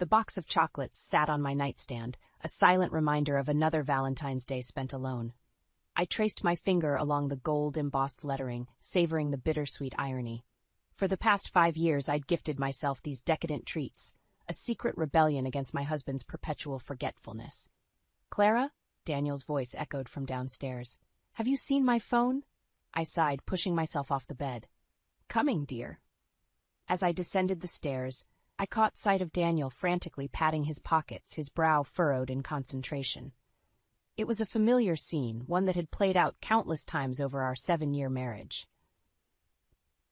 The box of chocolates sat on my nightstand, a silent reminder of another Valentine's Day spent alone. I traced my finger along the gold-embossed lettering, savoring the bittersweet irony. For the past 5 years, I'd gifted myself these decadent treats, a secret rebellion against my husband's perpetual forgetfulness. "Clara?" Daniel's voice echoed from downstairs. "Have you seen my phone?" I sighed, pushing myself off the bed. "Coming, dear." As I descended the stairs, I caught sight of Daniel frantically patting his pockets, his brow furrowed in concentration. It was a familiar scene, one that had played out countless times over our 7-year marriage.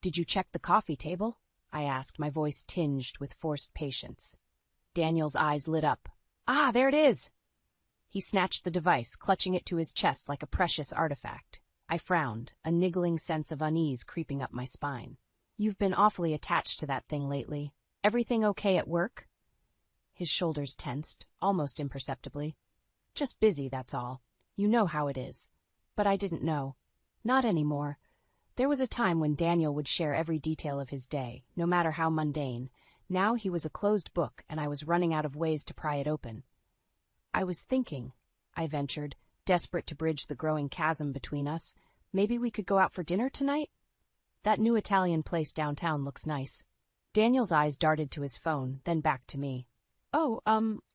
"Did you check the coffee table?" I asked, my voice tinged with forced patience. Daniel's eyes lit up. "Ah, there it is!" He snatched the device, clutching it to his chest like a precious artifact. I frowned, a niggling sense of unease creeping up my spine. "You've been awfully attached to that thing lately. Everything okay at work?" His shoulders tensed, almost imperceptibly. "Just busy, that's all. You know how it is." But I didn't know. Not anymore. There was a time when Daniel would share every detail of his day, no matter how mundane. Now he was a closed book, and I was running out of ways to pry it open. "I was thinking," I ventured, desperate to bridge the growing chasm between us, "maybe we could go out for dinner tonight? That new Italian place downtown looks nice." Daniel's eyes darted to his phone, then back to me. "Oh,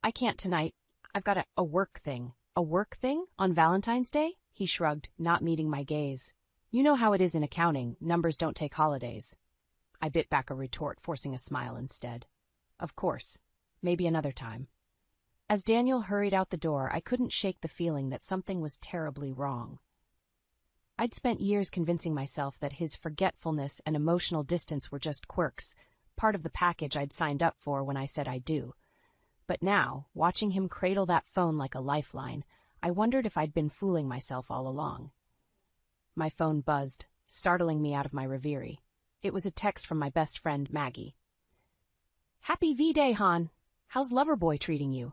I can't tonight. I've got a work thing." "A work thing? On Valentine's Day?" He shrugged, not meeting my gaze. "You know how it is in accounting, numbers don't take holidays." I bit back a retort, forcing a smile instead. "Of course. Maybe another time." As Daniel hurried out the door, I couldn't shake the feeling that something was terribly wrong. I'd spent years convincing myself that his forgetfulness and emotional distance were just quirks, part of the package I'd signed up for when I said I do. But now, watching him cradle that phone like a lifeline, I wondered if I'd been fooling myself all along. My phone buzzed, startling me out of my reverie. It was a text from my best friend, Maggie. "Happy V-Day, Han. How's Loverboy treating you?"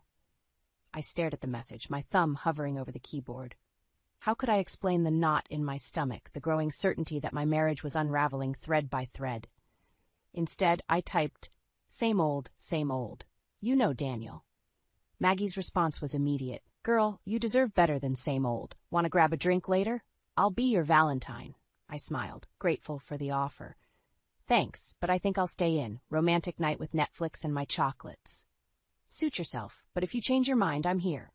I stared at the message, my thumb hovering over the keyboard. How could I explain the knot in my stomach, the growing certainty that my marriage was unraveling thread by thread? Instead, I typed, same old, you know Daniel." Maggie's response was immediate. "Girl, you deserve better than same old. Want to grab a drink later? I'll be your Valentine." I smiled, grateful for the offer. "Thanks, but I think I'll stay in. Romantic night with Netflix and my chocolates." "Suit yourself, but if you change your mind, I'm here."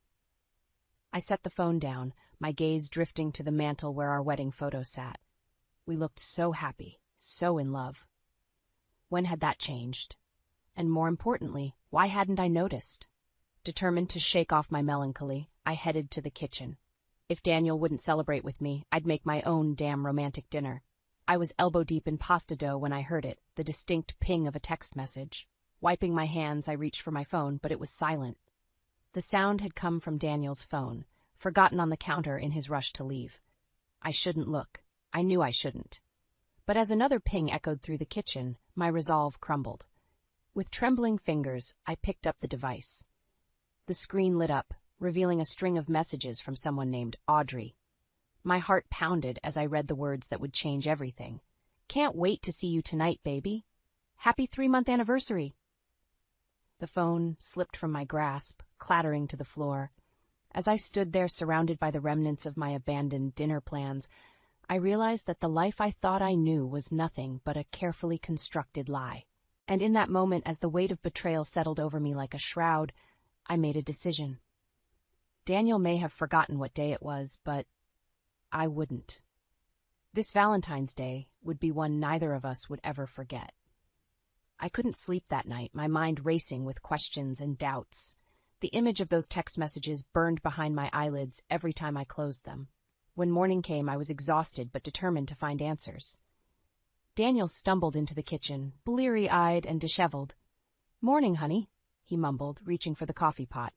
I set the phone down, my gaze drifting to the mantel where our wedding photo sat. We looked so happy, so in love. When had that changed? And more importantly, why hadn't I noticed? Determined to shake off my melancholy, I headed to the kitchen. If Daniel wouldn't celebrate with me, I'd make my own damn romantic dinner. I was elbow-deep in pasta dough when I heard it, the distinct ping of a text message. Wiping my hands, I reached for my phone, but it was silent. The sound had come from Daniel's phone, forgotten on the counter in his rush to leave. I shouldn't look. I knew I shouldn't. But as another ping echoed through the kitchen, my resolve crumbled. With trembling fingers, I picked up the device. The screen lit up, revealing a string of messages from someone named Audrey. My heart pounded as I read the words that would change everything. "Can't wait to see you tonight, baby. Happy 3-month anniversary." The phone slipped from my grasp, clattering to the floor. As I stood there surrounded by the remnants of my abandoned dinner plans, I realized that the life I thought I knew was nothing but a carefully constructed lie. And in that moment, as the weight of betrayal settled over me like a shroud, I made a decision. Daniel may have forgotten what day it was, but I wouldn't. This Valentine's Day would be one neither of us would ever forget. I couldn't sleep that night, my mind racing with questions and doubts. The image of those text messages burned behind my eyelids every time I closed them. When morning came, I was exhausted but determined to find answers. Daniel stumbled into the kitchen, bleary-eyed and disheveled. "Morning, honey," he mumbled, reaching for the coffee pot.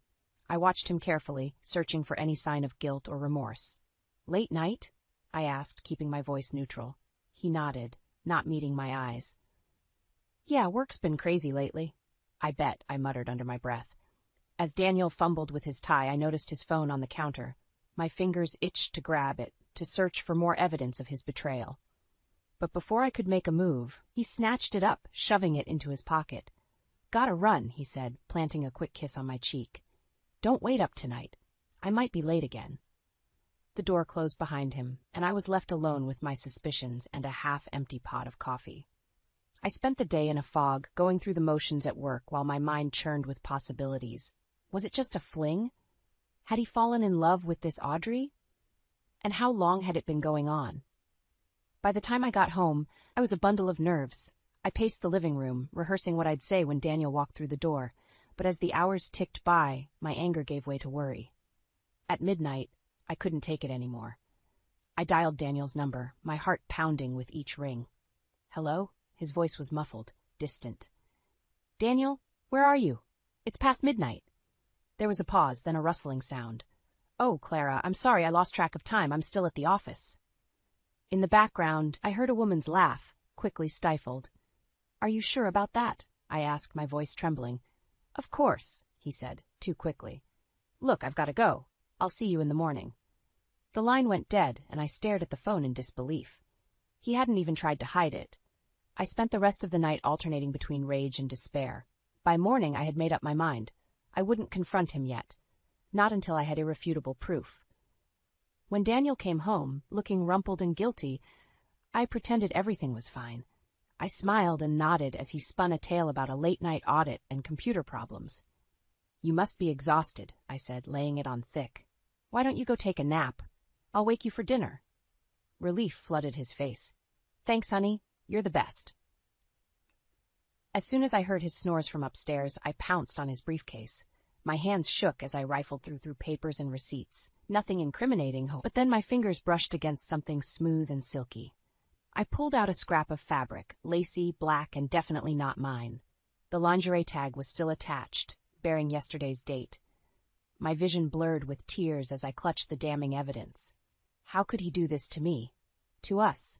I watched him carefully, searching for any sign of guilt or remorse. "Late night?" I asked, keeping my voice neutral. He nodded, not meeting my eyes. "Yeah, work's been crazy lately." "I bet," I muttered under my breath. As Daniel fumbled with his tie, I noticed his phone on the counter. My fingers itched to grab it, to search for more evidence of his betrayal. But before I could make a move, he snatched it up, shoving it into his pocket. Gotta run, he said, planting a quick kiss on my cheek. Don't wait up tonight. I might be late again. The door closed behind him, and I was left alone with my suspicions and a half-empty pot of coffee. I spent the day in a fog, going through the motions at work while my mind churned with possibilities. Was it just a fling? Had he fallen in love with this Audrey? And how long had it been going on? By the time I got home, I was a bundle of nerves. I paced the living room, rehearsing what I'd say when Daniel walked through the door, but as the hours ticked by, my anger gave way to worry. At midnight, I couldn't take it anymore. I dialed Daniel's number, my heart pounding with each ring. Hello? His voice was muffled, distant. Daniel, where are you? It's past midnight. There was a pause, then a rustling sound. Oh, Clara, I'm sorry, I lost track of time. I'm still at the office. In the background, I heard a woman's laugh, quickly stifled. Are you sure about that? I asked, my voice trembling. Of course, he said, too quickly. Look, I've got to go. I'll see you in the morning. The line went dead, and I stared at the phone in disbelief. He hadn't even tried to hide it. I spent the rest of the night alternating between rage and despair. By morning, I had made up my mind. I wouldn't confront him yet. Not until I had irrefutable proof. When Daniel came home, looking rumpled and guilty, I pretended everything was fine. I smiled and nodded as he spun a tale about a late-night audit and computer problems. You must be exhausted, I said, laying it on thick. Why don't you go take a nap? I'll wake you for dinner. Relief flooded his face. Thanks, honey. You're the best. As soon as I heard his snores from upstairs, I pounced on his briefcase. My hands shook as I rifled through papers and receipts. Nothing incriminating, but then my fingers brushed against something smooth and silky. I pulled out a scrap of fabric, lacy, black, and definitely not mine. The lingerie tag was still attached, bearing yesterday's date. My vision blurred with tears as I clutched the damning evidence. How could he do this to me? To us?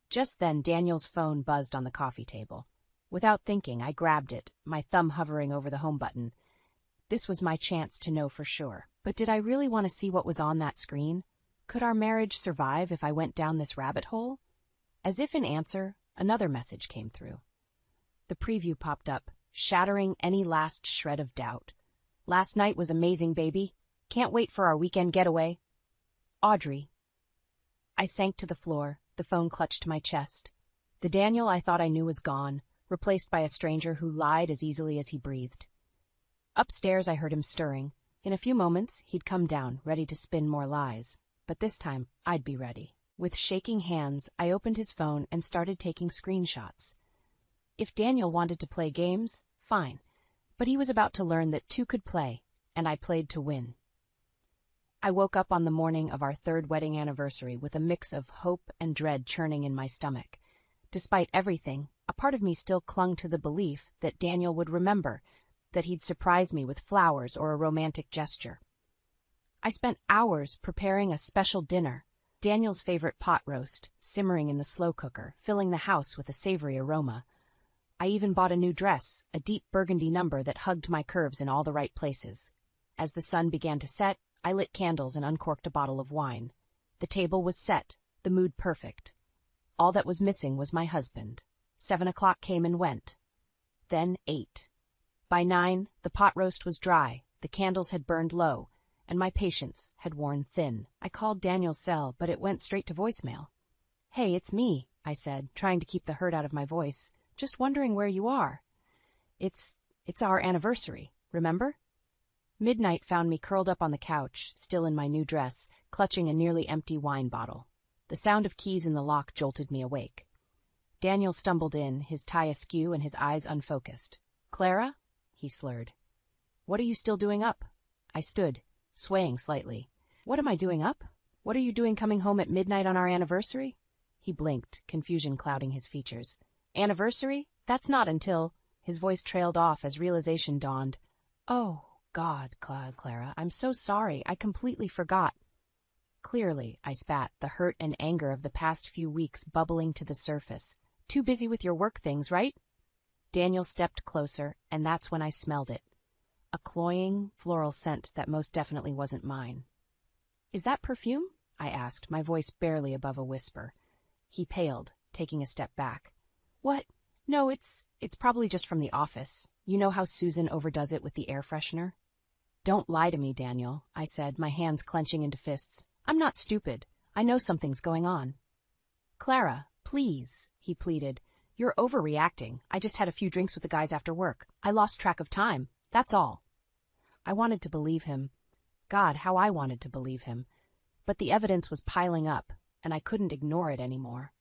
Just then, Daniel's phone buzzed on the coffee table. Without thinking, I grabbed it, my thumb hovering over the home button. This was my chance to know for sure. But did I really want to see what was on that screen? Could our marriage survive if I went down this rabbit hole? As if in answer, another message came through. The preview popped up, shattering any last shred of doubt. Last night was amazing, baby. Can't wait for our weekend getaway. Audrey. I sank to the floor, the phone clutched to my chest. The Daniel I thought I knew was gone, replaced by a stranger who lied as easily as he breathed. Upstairs, I heard him stirring. In a few moments, he'd come down, ready to spin more lies. But this time, I'd be ready. With shaking hands, I opened his phone and started taking screenshots. If Daniel wanted to play games, fine. But he was about to learn that two could play, and I played to win. I woke up on the morning of our third wedding anniversary with a mix of hope and dread churning in my stomach. Despite everything, a part of me still clung to the belief that Daniel would remember, that he'd surprise me with flowers or a romantic gesture. I spent hours preparing a special dinner, Daniel's favorite pot roast, simmering in the slow cooker, filling the house with a savory aroma. I even bought a new dress, a deep burgundy number that hugged my curves in all the right places. As the sun began to set, I lit candles and uncorked a bottle of wine. The table was set, the mood perfect. All that was missing was my husband. 7 o'clock came and went. Then 8. By 9, the pot roast was dry, the candles had burned low, and my patience had worn thin. I called Daniel's cell, but it went straight to voicemail. Hey, it's me, I said, trying to keep the hurt out of my voice. Just wondering where you are. It's our anniversary, remember? Midnight found me curled up on the couch, still in my new dress, clutching a nearly empty wine bottle. The sound of keys in the lock jolted me awake. Daniel stumbled in, his tie askew and his eyes unfocused. Clara? He slurred. What are you still doing up? I stood, swaying slightly. What am I doing up? What are you doing coming home at midnight on our anniversary? He blinked, confusion clouding his features. Anniversary? That's not until... His voice trailed off as realization dawned. Oh, God, Clara, I'm so sorry. I completely forgot. Clearly, I spat, the hurt and anger of the past few weeks bubbling to the surface. Too busy with your work things, right? Daniel stepped closer, and that's when I smelled it. A cloying, floral scent that most definitely wasn't mine. Is that perfume? I asked, my voice barely above a whisper. He paled, taking a step back. What? No, it's probably just from the office. You know how Susan overdoes it with the air freshener? Don't lie to me, Daniel, I said, my hands clenching into fists. I'm not stupid. I know something's going on. Clara, please, he pleaded. You're overreacting. I just had a few drinks with the guys after work. I lost track of time. That's all. I wanted to believe him. God, how I wanted to believe him. But the evidence was piling up, and I couldn't ignore it anymore.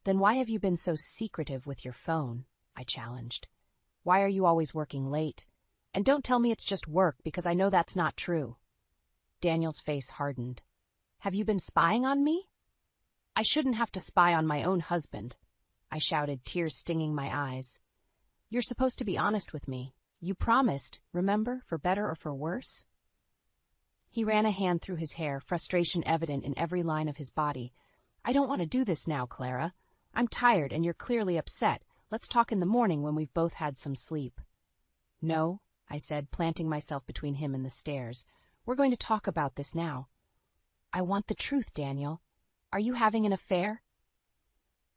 Then why have you been so secretive with your phone? I challenged. Why are you always working late? And don't tell me it's just work, because I know that's not true. Daniel's face hardened. Have you been spying on me? I shouldn't have to spy on my own husband, I shouted, tears stinging my eyes. You're supposed to be honest with me. You promised, remember, for better or for worse? He ran a hand through his hair, frustration evident in every line of his body. I don't want to do this now, Clara. I'm tired and you're clearly upset. Let's talk in the morning when we've both had some sleep. No, I said, planting myself between him and the stairs. We're going to talk about this now. I want the truth, Daniel. Are you having an affair?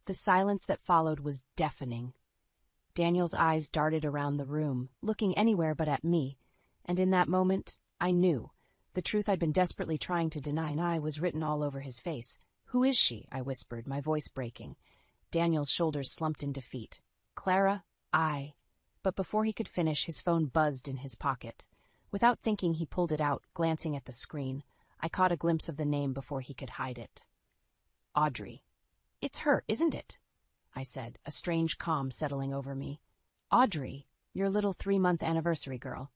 The silence that followed was deafening. Daniel's eyes darted around the room, looking anywhere but at me, and in that moment, I knew. The truth I'd been desperately trying to deny and I was written all over his face. Who is she? I whispered, my voice breaking. Daniel's shoulders slumped in defeat. Clara, I. But before he could finish, his phone buzzed in his pocket. Without thinking, he pulled it out, glancing at the screen. I caught a glimpse of the name before he could hide it. Audrey. It's her, isn't it? I said, a strange calm settling over me. Audrey, your little 3-month anniversary girl.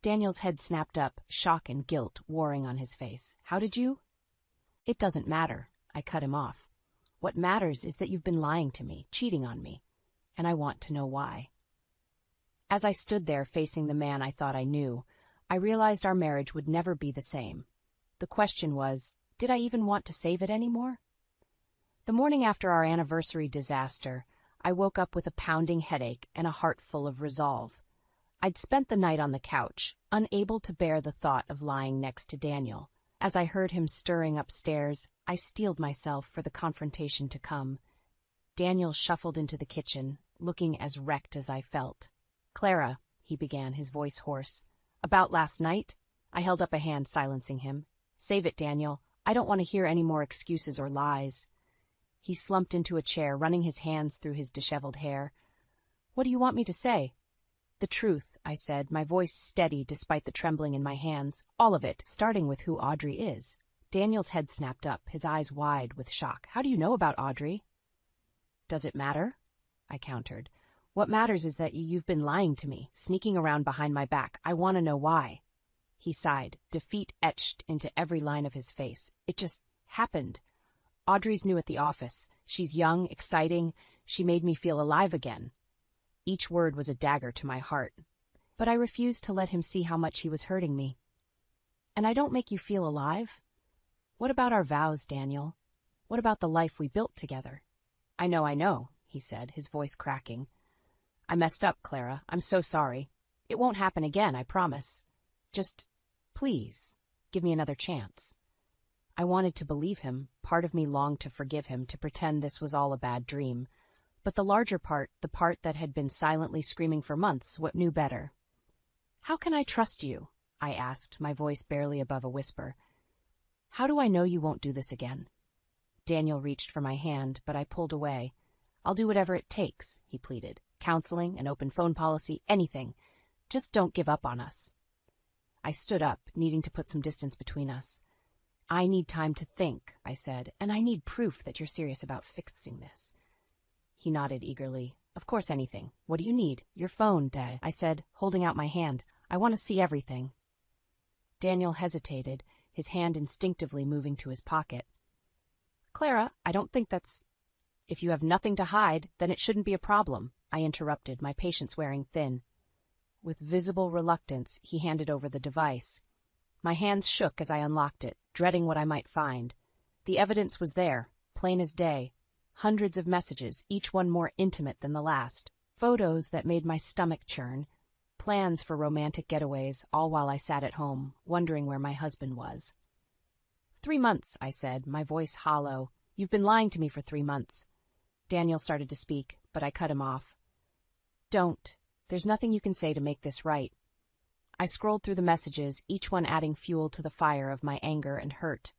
Daniel's head snapped up, shock and guilt warring on his face. How did you? It doesn't matter. I cut him off. What matters is that you've been lying to me, cheating on me, and I want to know why. As I stood there facing the man I thought I knew, I realized our marriage would never be the same. The question was, did I even want to save it anymore? The morning after our anniversary disaster, I woke up with a pounding headache and a heart full of resolve. I'd spent the night on the couch, unable to bear the thought of lying next to Daniel. As I heard him stirring upstairs, I steeled myself for the confrontation to come. Daniel shuffled into the kitchen, looking as wrecked as I felt. Clara, he began, his voice hoarse. About last night? I held up a hand, silencing him. Save it, Daniel. I don't want to hear any more excuses or lies. He slumped into a chair, running his hands through his disheveled hair. What do you want me to say? The truth, I said, my voice steady despite the trembling in my hands. All of it, starting with who Audrey is. Daniel's head snapped up, his eyes wide with shock. How do you know about Audrey? Does it matter? I countered. What matters is that you've been lying to me, sneaking around behind my back. I want to know why. He sighed, defeat etched into every line of his face. It just happened. Audrey's new at the office. She's young, exciting. She made me feel alive again. Each word was a dagger to my heart. But I refused to let him see how much he was hurting me. And I don't make you feel alive? What about our vows, Daniel? What about the life we built together? I know, he said, his voice cracking. I messed up, Clara. I'm so sorry. It won't happen again, I promise. Just, please, give me another chance. I wanted to believe him. Part of me longed to forgive him, to pretend this was all a bad dream. But the larger part, the part that had been silently screaming for months, what knew better? How can I trust you? I asked, my voice barely above a whisper. How do I know you won't do this again? Daniel reached for my hand, but I pulled away. I'll do whatever it takes, he pleaded. Counseling, an open phone policy, anything. Just don't give up on us. I stood up, needing to put some distance between us. I need time to think, I said, and I need proof that you're serious about fixing this. He nodded eagerly. Of course, anything. What do you need? Your phone, Dad, I said, holding out my hand. I want to see everything. Daniel hesitated, his hand instinctively moving to his pocket. Clara, I don't think that's... If you have nothing to hide, then it shouldn't be a problem, I interrupted, my patience wearing thin. With visible reluctance, he handed over the device. My hands shook as I unlocked it, dreading what I might find. The evidence was there, plain as day. Hundreds of messages, each one more intimate than the last. Photos that made my stomach churn. Plans for romantic getaways, all while I sat at home, wondering where my husband was. 3 months, I said, my voice hollow. You've been lying to me for 3 months. Daniel started to speak, but I cut him off. Don't. There's nothing you can say to make this right. I scrolled through the messages, each one adding fuel to the fire of my anger and hurt.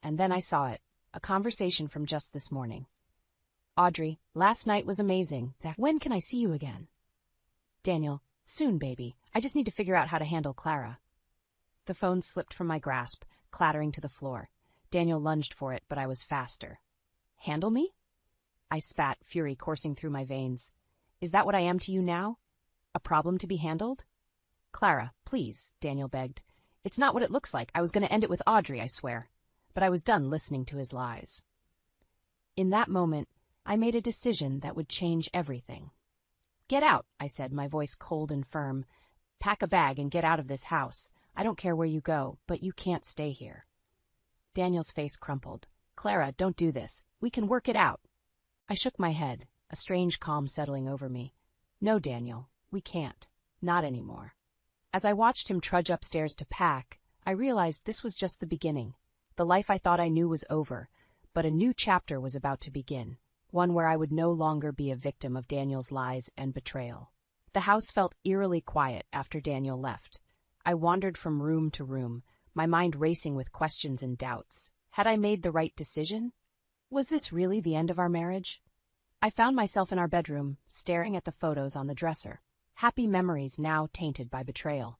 And then I saw it, a conversation from just this morning. Audrey, last night was amazing. When can I see you again? Daniel, soon, baby. I just need to figure out how to handle Clara. The phone slipped from my grasp, clattering to the floor. Daniel lunged for it, but I was faster. Handle me? I spat, fury coursing through my veins. Is that what I am to you now? A problem to be handled? Clara, please, Daniel begged. It's not what it looks like. I was going to end it with Audrey, I swear. But I was done listening to his lies. In that moment, I made a decision that would change everything. Get out, I said, my voice cold and firm. Pack a bag and get out of this house. I don't care where you go, but you can't stay here. Daniel's face crumpled. Clara, don't do this. We can work it out. I shook my head, a strange calm settling over me. No, Daniel, we can't. Not anymore. As I watched him trudge upstairs to pack, I realized this was just the beginning. The life I thought I knew was over, but a new chapter was about to begin, one where I would no longer be a victim of Daniel's lies and betrayal. The house felt eerily quiet after Daniel left. I wandered from room to room, my mind racing with questions and doubts. Had I made the right decision? Was this really the end of our marriage? I found myself in our bedroom, staring at the photos on the dresser. Happy memories now tainted by betrayal.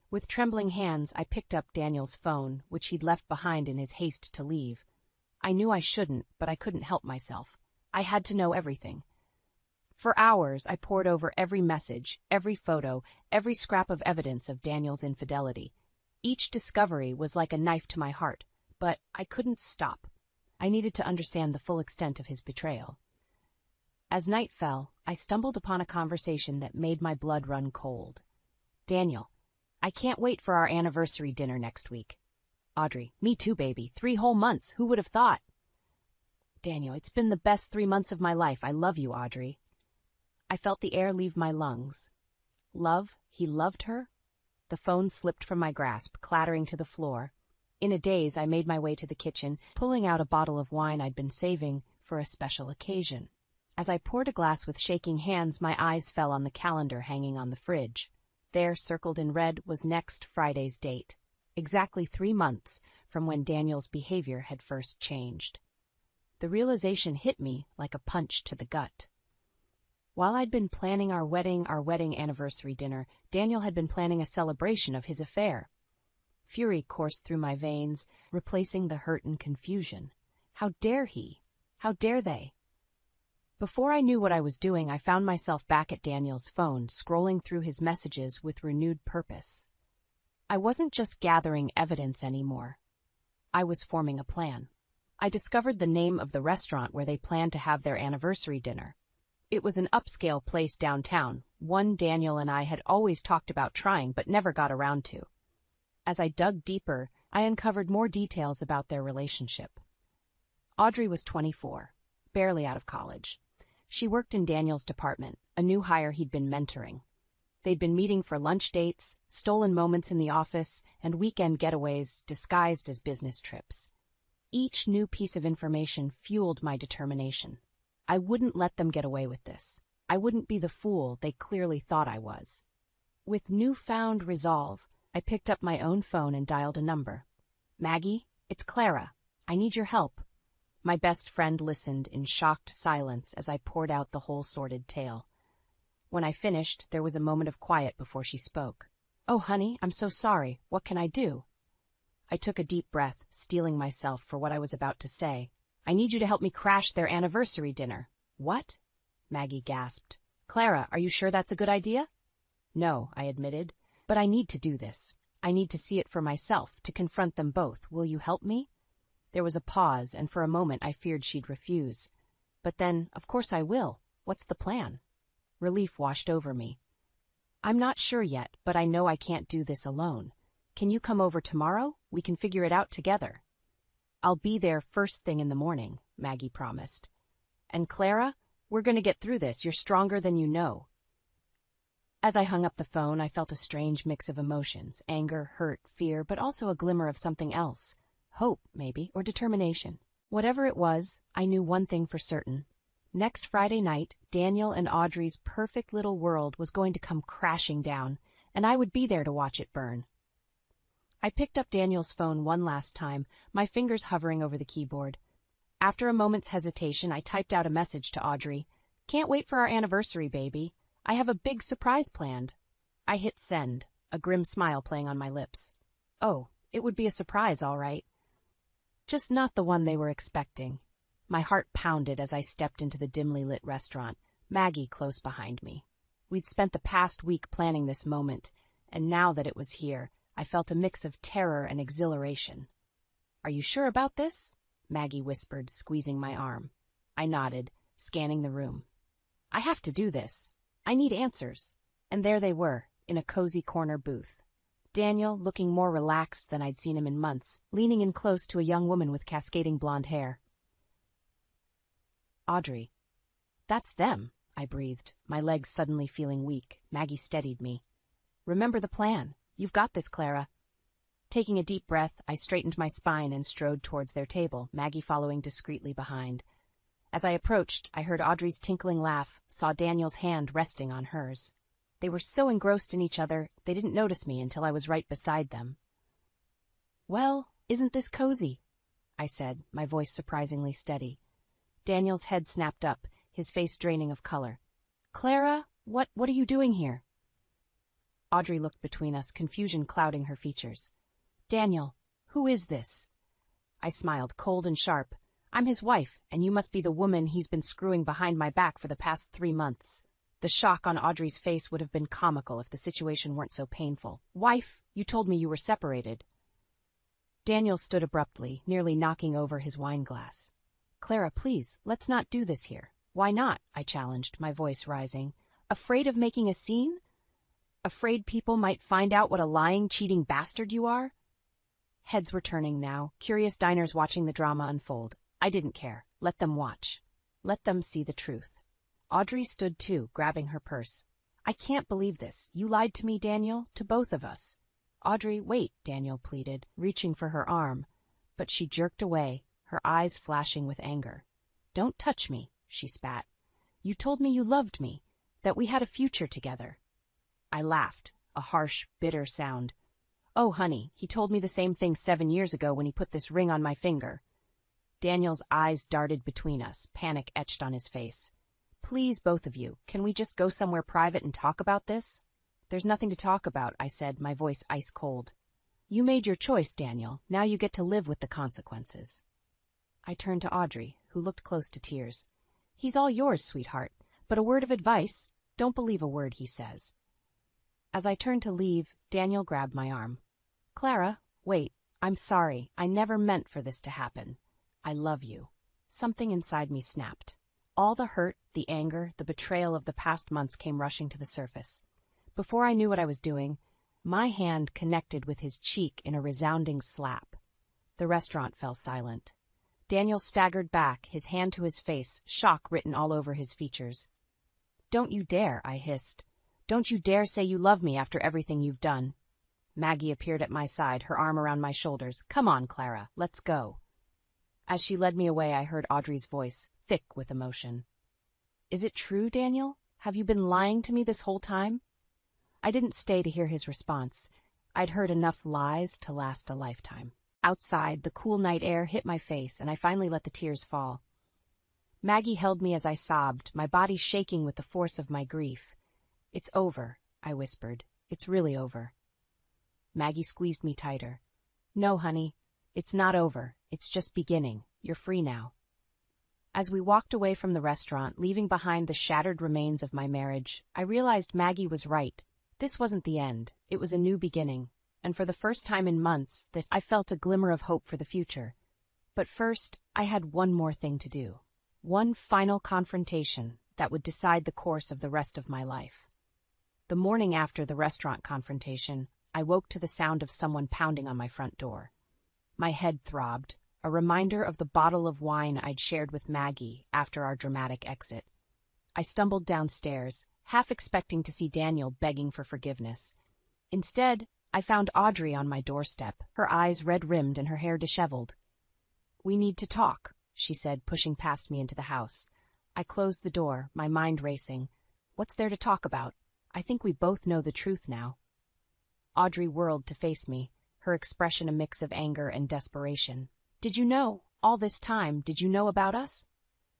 With trembling hands, I picked up Daniel's phone, which he'd left behind in his haste to leave. I knew I shouldn't, but I couldn't help myself. I had to know everything. For hours, I pored over every message, every photo, every scrap of evidence of Daniel's infidelity. Each discovery was like a knife to my heart, but I couldn't stop. I needed to understand the full extent of his betrayal. As night fell, I stumbled upon a conversation that made my blood run cold. Daniel, I can't wait for our anniversary dinner next week. Audrey, me too, baby. 3 whole months. Who would have thought? Daniel, it's been the best 3 months of my life. I love you, Audrey. I felt the air leave my lungs. Love? He loved her? The phone slipped from my grasp, clattering to the floor. In a daze, I made my way to the kitchen, pulling out a bottle of wine I'd been saving for a special occasion. As I poured a glass with shaking hands, my eyes fell on the calendar hanging on the fridge. There, circled in red, was next Friday's date. Exactly 3 months from when Daniel's behavior had first changed. The realization hit me like a punch to the gut. While I'd been planning our wedding anniversary dinner, Daniel had been planning a celebration of his affair. Fury coursed through my veins, replacing the hurt and confusion. How dare he? How dare they? Before I knew what I was doing, I found myself back at Daniel's phone, scrolling through his messages with renewed purpose. I wasn't just gathering evidence anymore. I was forming a plan. I discovered the name of the restaurant where they planned to have their anniversary dinner. It was an upscale place downtown, one Daniel and I had always talked about trying but never got around to. As I dug deeper, I uncovered more details about their relationship. Audrey was 24, barely out of college. She worked in Daniel's department, a new hire he'd been mentoring. They'd been meeting for lunch dates, stolen moments in the office, and weekend getaways disguised as business trips. Each new piece of information fueled my determination. I wouldn't let them get away with this. I wouldn't be the fool they clearly thought I was. With newfound resolve, I picked up my own phone and dialed a number. Maggie, it's Clara. I need your help. My best friend listened in shocked silence as I poured out the whole sordid tale. When I finished, there was a moment of quiet before she spoke. Oh, honey, I'm so sorry. What can I do? I took a deep breath, steeling myself for what I was about to say. I need you to help me crash their anniversary dinner. What? Maggie gasped. Clara, are you sure that's a good idea? No, I admitted, but I need to do this. I need to see it for myself, to confront them both. Will you help me? There was a pause, and for a moment I feared she'd refuse. But then, of course I will. What's the plan? Relief washed over me. I'm not sure yet, but I know I can't do this alone. Can you come over tomorrow? We can figure it out together. I'll be there first thing in the morning, Maggie promised. And Clara, we're going to get through this. You're stronger than you know. As I hung up the phone, I felt a strange mix of emotions, anger, hurt, fear, but also a glimmer of something else. Hope, maybe, or determination. Whatever it was, I knew one thing for certain. Next Friday night, Daniel and Audrey's perfect little world was going to come crashing down, and I would be there to watch it burn. I picked up Daniel's phone one last time, my fingers hovering over the keyboard. After a moment's hesitation, I typed out a message to Audrey. "Can't wait for our anniversary, baby. I have a big surprise planned." I hit send, a grim smile playing on my lips. Oh, it would be a surprise, all right. Just not the one they were expecting. My heart pounded as I stepped into the dimly lit restaurant, Maggie close behind me. We'd spent the past week planning this moment, and now that it was here, I felt a mix of terror and exhilaration. "Are you sure about this?" Maggie whispered, squeezing my arm. I nodded, scanning the room. "I have to do this. I need answers." And there they were, in a cozy corner booth. Daniel, looking more relaxed than I'd seen him in months, leaning in close to a young woman with cascading blonde hair. "Audrey." "That's them," I breathed, my legs suddenly feeling weak. Maggie steadied me. "Remember the plan. You've got this, Clara." Taking a deep breath, I straightened my spine and strode towards their table, Maggie following discreetly behind. As I approached, I heard Audrey's tinkling laugh, saw Daniel's hand resting on hers. They were so engrossed in each other, they didn't notice me until I was right beside them. "Well, isn't this cozy?" I said, my voice surprisingly steady. Daniel's head snapped up, his face draining of color. "Clara, what are you doing here?" Audrey looked between us, confusion clouding her features. "Daniel, who is this?" I smiled, cold and sharp. "I'm his wife, and you must be the woman he's been screwing behind my back for the past 3 months. The shock on Audrey's face would have been comical if the situation weren't so painful. "Wife, you told me you were separated." Daniel stood abruptly, nearly knocking over his wine glass. "Clara, please, let's not do this here." "Why not?" I challenged, my voice rising. "Afraid of making a scene? Afraid people might find out what a lying, cheating bastard you are?" Heads were turning now, curious diners watching the drama unfold. I didn't care. Let them watch. Let them see the truth. Audrey stood too, grabbing her purse. "I can't believe this. You lied to me, Daniel, to both of us." "Audrey, wait," Daniel pleaded, reaching for her arm. But she jerked away, her eyes flashing with anger. "Don't touch me," she spat. "You told me you loved me, that we had a future together." I laughed, a harsh, bitter sound. "Oh, honey, he told me the same thing 7 years ago when he put this ring on my finger." Daniel's eyes darted between us, panic etched on his face. "Please, both of you, can we just go somewhere private and talk about this?" "There's nothing to talk about," I said, my voice ice cold. "You made your choice, Daniel. Now you get to live with the consequences." I turned to Audrey, who looked close to tears. "He's all yours, sweetheart, but a word of advice, don't believe a word he says." As I turned to leave, Daniel grabbed my arm. "Clara, wait, I'm sorry. I never meant for this to happen. I love you." Something inside me snapped. All the hurt, the anger, the betrayal of the past months came rushing to the surface. Before I knew what I was doing, my hand connected with his cheek in a resounding slap. The restaurant fell silent. Daniel staggered back, his hand to his face, shock written all over his features. "Don't you dare," I hissed. "Don't you dare say you love me after everything you've done." Maggie appeared at my side, her arm around my shoulders. "Come on, Clara, let's go." As she led me away, I heard Audrey's voice, thick with emotion. "Is it true, Daniel? Have you been lying to me this whole time?" I didn't stay to hear his response. I'd heard enough lies to last a lifetime. Outside, the cool night air hit my face, and I finally let the tears fall. Maggie held me as I sobbed, my body shaking with the force of my grief. "It's over," I whispered. "It's really over." Maggie squeezed me tighter. "No, honey, it's not over. It's just beginning. You're free now." As we walked away from the restaurant, leaving behind the shattered remains of my marriage, I realized Maggie was right. This wasn't the end. It was a new beginning. And for the first time in months, I felt a glimmer of hope for the future. But first, I had one more thing to do. One final confrontation that would decide the course of the rest of my life. The morning after the restaurant confrontation, I woke to the sound of someone pounding on my front door. My head throbbed, a reminder of the bottle of wine I'd shared with Maggie after our dramatic exit. I stumbled downstairs, half expecting to see Daniel begging for forgiveness. Instead, I found Audrey on my doorstep, her eyes red-rimmed and her hair disheveled. "We need to talk," she said, pushing past me into the house. I closed the door, my mind racing. What's there to talk about? I think we both know the truth now. Audrey whirled to face me, her expression a mix of anger and desperation. Did you know? All this time, did you know about us?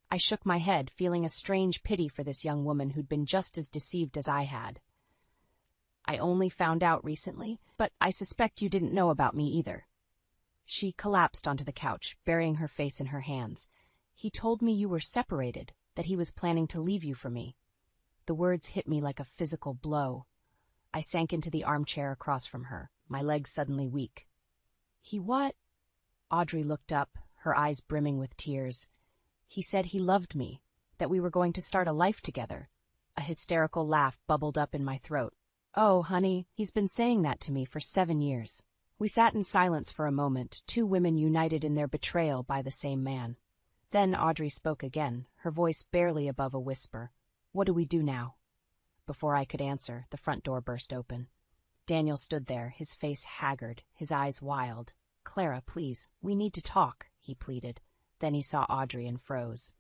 I shook my head, feeling a strange pity for this young woman who'd been just as deceived as I had. I only found out recently, but I suspect you didn't know about me either. She collapsed onto the couch, burying her face in her hands. He told me you were separated, that he was planning to leave you for me. The words hit me like a physical blow. I sank into the armchair across from her, my legs suddenly weak. He what? Audrey looked up, her eyes brimming with tears. He said he loved me, that we were going to start a life together. A hysterical laugh bubbled up in my throat. Oh, honey, he's been saying that to me for 7 years. We sat in silence for a moment, two women united in their betrayal by the same man. Then Audrey spoke again, her voice barely above a whisper. What do we do now? Before I could answer, the front door burst open. Daniel stood there, his face haggard, his eyes wild. Clara, please, we need to talk, he pleaded. Then he saw Audrey and froze.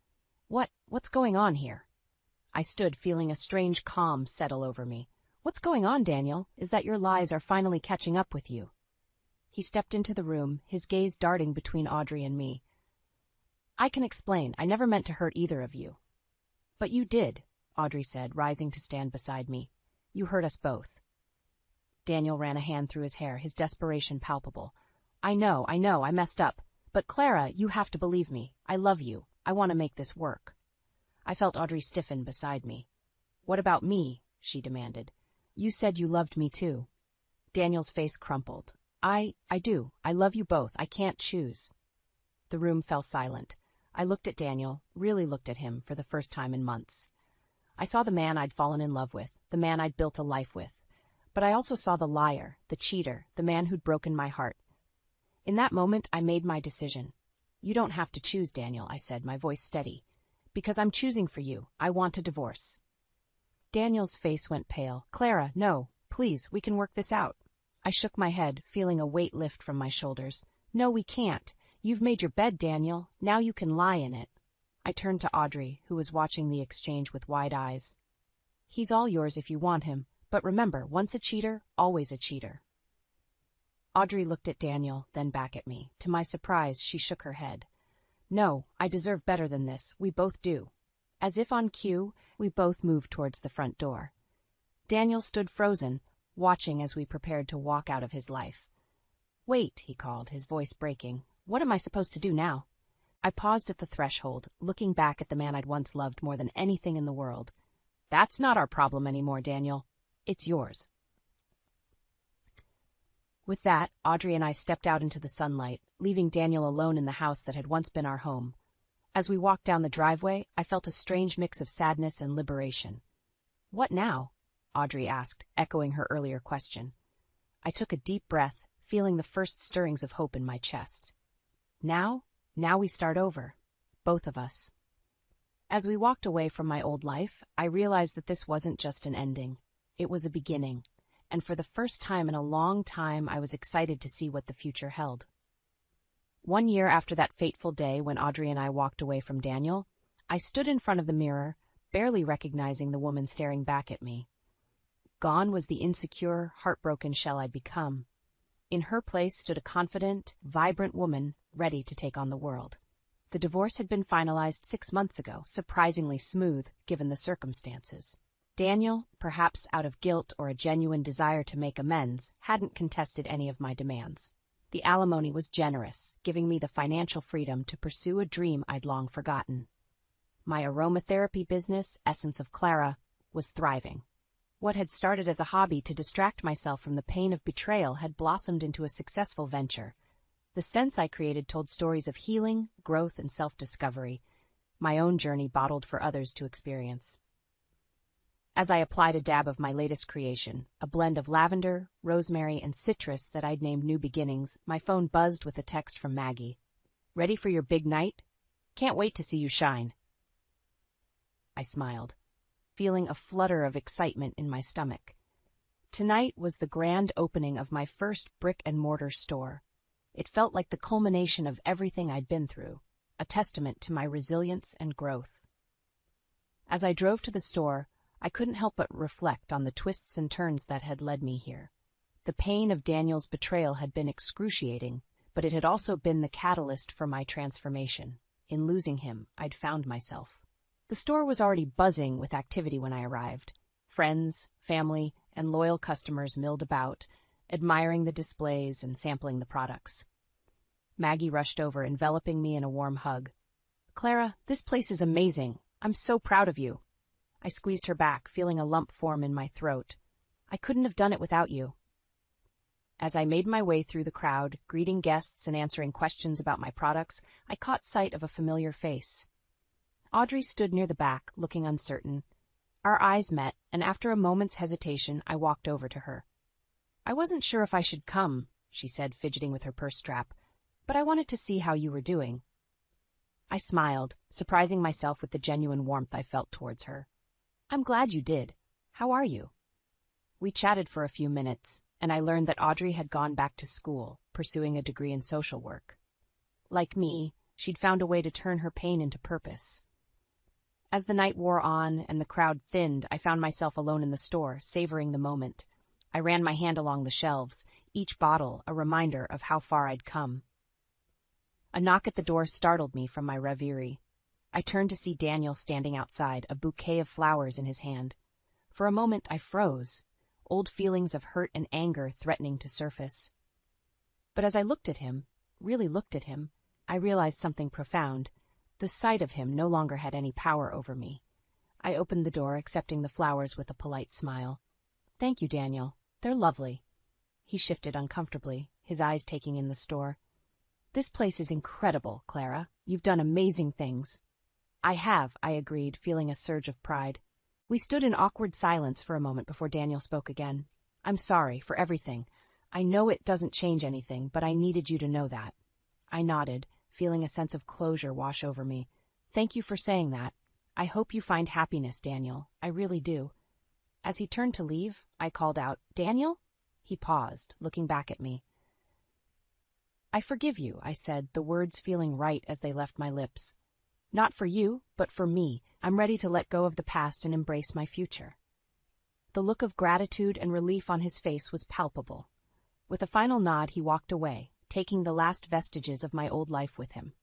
What's going on here? I stood, feeling a strange calm settle over me. What's going on, Daniel? Is that your lies are finally catching up with you? He stepped into the room, his gaze darting between Audrey and me. I can explain. I never meant to hurt either of you. But you did, Audrey said, rising to stand beside me. You hurt us both. Daniel ran a hand through his hair, his desperation palpable. I know, I messed up. But Clara, you have to believe me. I love you. I want to make this work. I felt Audrey stiffen beside me. What about me? She demanded. You said you loved me too. Daniel's face crumpled. I do. I love you both. I can't choose. The room fell silent. I looked at Daniel, really looked at him for the first time in months. I saw the man I'd fallen in love with, the man I'd built a life with. But I also saw the liar, the cheater, the man who'd broken my heart. In that moment, I made my decision. You don't have to choose, Daniel, I said, my voice steady. Because I'm choosing for you. I want a divorce. Daniel's face went pale. Clara, no, please, we can work this out. I shook my head, feeling a weight lift from my shoulders. No, we can't. You've made your bed, Daniel. Now you can lie in it. I turned to Audrey, who was watching the exchange with wide eyes. He's all yours if you want him, but remember, once a cheater, always a cheater. Audrey looked at Daniel, then back at me. To my surprise, she shook her head. No, I deserve better than this. We both do. As if on cue, we both moved towards the front door. Daniel stood frozen, watching as we prepared to walk out of his life. Wait, he called, his voice breaking. What am I supposed to do now? I paused at the threshold, looking back at the man I'd once loved more than anything in the world. That's not our problem anymore, Daniel. It's yours. With that, Audrey and I stepped out into the sunlight, leaving Daniel alone in the house that had once been our home. As we walked down the driveway, I felt a strange mix of sadness and liberation. What now? Audrey asked, echoing her earlier question. I took a deep breath, feeling the first stirrings of hope in my chest. Now we start over. Both of us. As we walked away from my old life, I realized that this wasn't just an ending. It was a beginning. And for the first time in a long time, I was excited to see what the future held. 1 year after that fateful day when Audrey and I walked away from Daniel, I stood in front of the mirror, barely recognizing the woman staring back at me. Gone was the insecure, heartbroken shell I'd become. In her place stood a confident, vibrant woman ready to take on the world. The divorce had been finalized 6 months ago, surprisingly smooth given the circumstances. Daniel, perhaps out of guilt or a genuine desire to make amends, hadn't contested any of my demands. The alimony was generous, giving me the financial freedom to pursue a dream I'd long forgotten. My aromatherapy business, Essence of Clara, was thriving. What had started as a hobby to distract myself from the pain of betrayal had blossomed into a successful venture. The scents I created told stories of healing, growth, and self-discovery, my own journey bottled for others to experience. As I applied a dab of my latest creation, a blend of lavender, rosemary, and citrus that I'd named New Beginnings, my phone buzzed with a text from Maggie. Ready for your big night? Can't wait to see you shine. I smiled, feeling a flutter of excitement in my stomach. Tonight was the grand opening of my first brick-and-mortar store. It felt like the culmination of everything I'd been through, a testament to my resilience and growth. As I drove to the store, I couldn't help but reflect on the twists and turns that had led me here. The pain of Daniel's betrayal had been excruciating, but it had also been the catalyst for my transformation. In losing him, I'd found myself. The store was already buzzing with activity when I arrived. Friends, family, and loyal customers milled about, admiring the displays and sampling the products. Maggie rushed over, enveloping me in a warm hug. "Clara, this place is amazing. I'm so proud of you." I squeezed her back, feeling a lump form in my throat. "I couldn't have done it without you." As I made my way through the crowd, greeting guests and answering questions about my products, I caught sight of a familiar face. Audrey stood near the back, looking uncertain. Our eyes met, and after a moment's hesitation, I walked over to her. "I wasn't sure if I should come," she said, fidgeting with her purse strap, "but I wanted to see how you were doing." I smiled, surprising myself with the genuine warmth I felt towards her. "I'm glad you did. How are you?" We chatted for a few minutes, and I learned that Audrey had gone back to school, pursuing a degree in social work. Like me, she'd found a way to turn her pain into purpose. As the night wore on and the crowd thinned, I found myself alone in the store, savoring the moment. I ran my hand along the shelves, each bottle a reminder of how far I'd come. A knock at the door startled me from my reverie. I turned to see Daniel standing outside, a bouquet of flowers in his hand. For a moment, I froze, old feelings of hurt and anger threatening to surface. But as I looked at him, really looked at him, I realized something profound. The sight of him no longer had any power over me. I opened the door, accepting the flowers with a polite smile. "Thank you, Daniel. They're lovely." He shifted uncomfortably, his eyes taking in the store. "This place is incredible, Clara. You've done amazing things." "I have," I agreed, feeling a surge of pride. We stood in awkward silence for a moment before Daniel spoke again. "I'm sorry for everything. I know it doesn't change anything, but I needed you to know that." I nodded, feeling a sense of closure wash over me. "Thank you for saying that. I hope you find happiness, Daniel. I really do." As he turned to leave, I called out, "Daniel?" He paused, looking back at me. "I forgive you," I said, the words feeling right as they left my lips. "Not for you, but for me. I'm ready to let go of the past and embrace my future." The look of gratitude and relief on his face was palpable. With a final nod, he walked away, taking the last vestiges of my old life with him.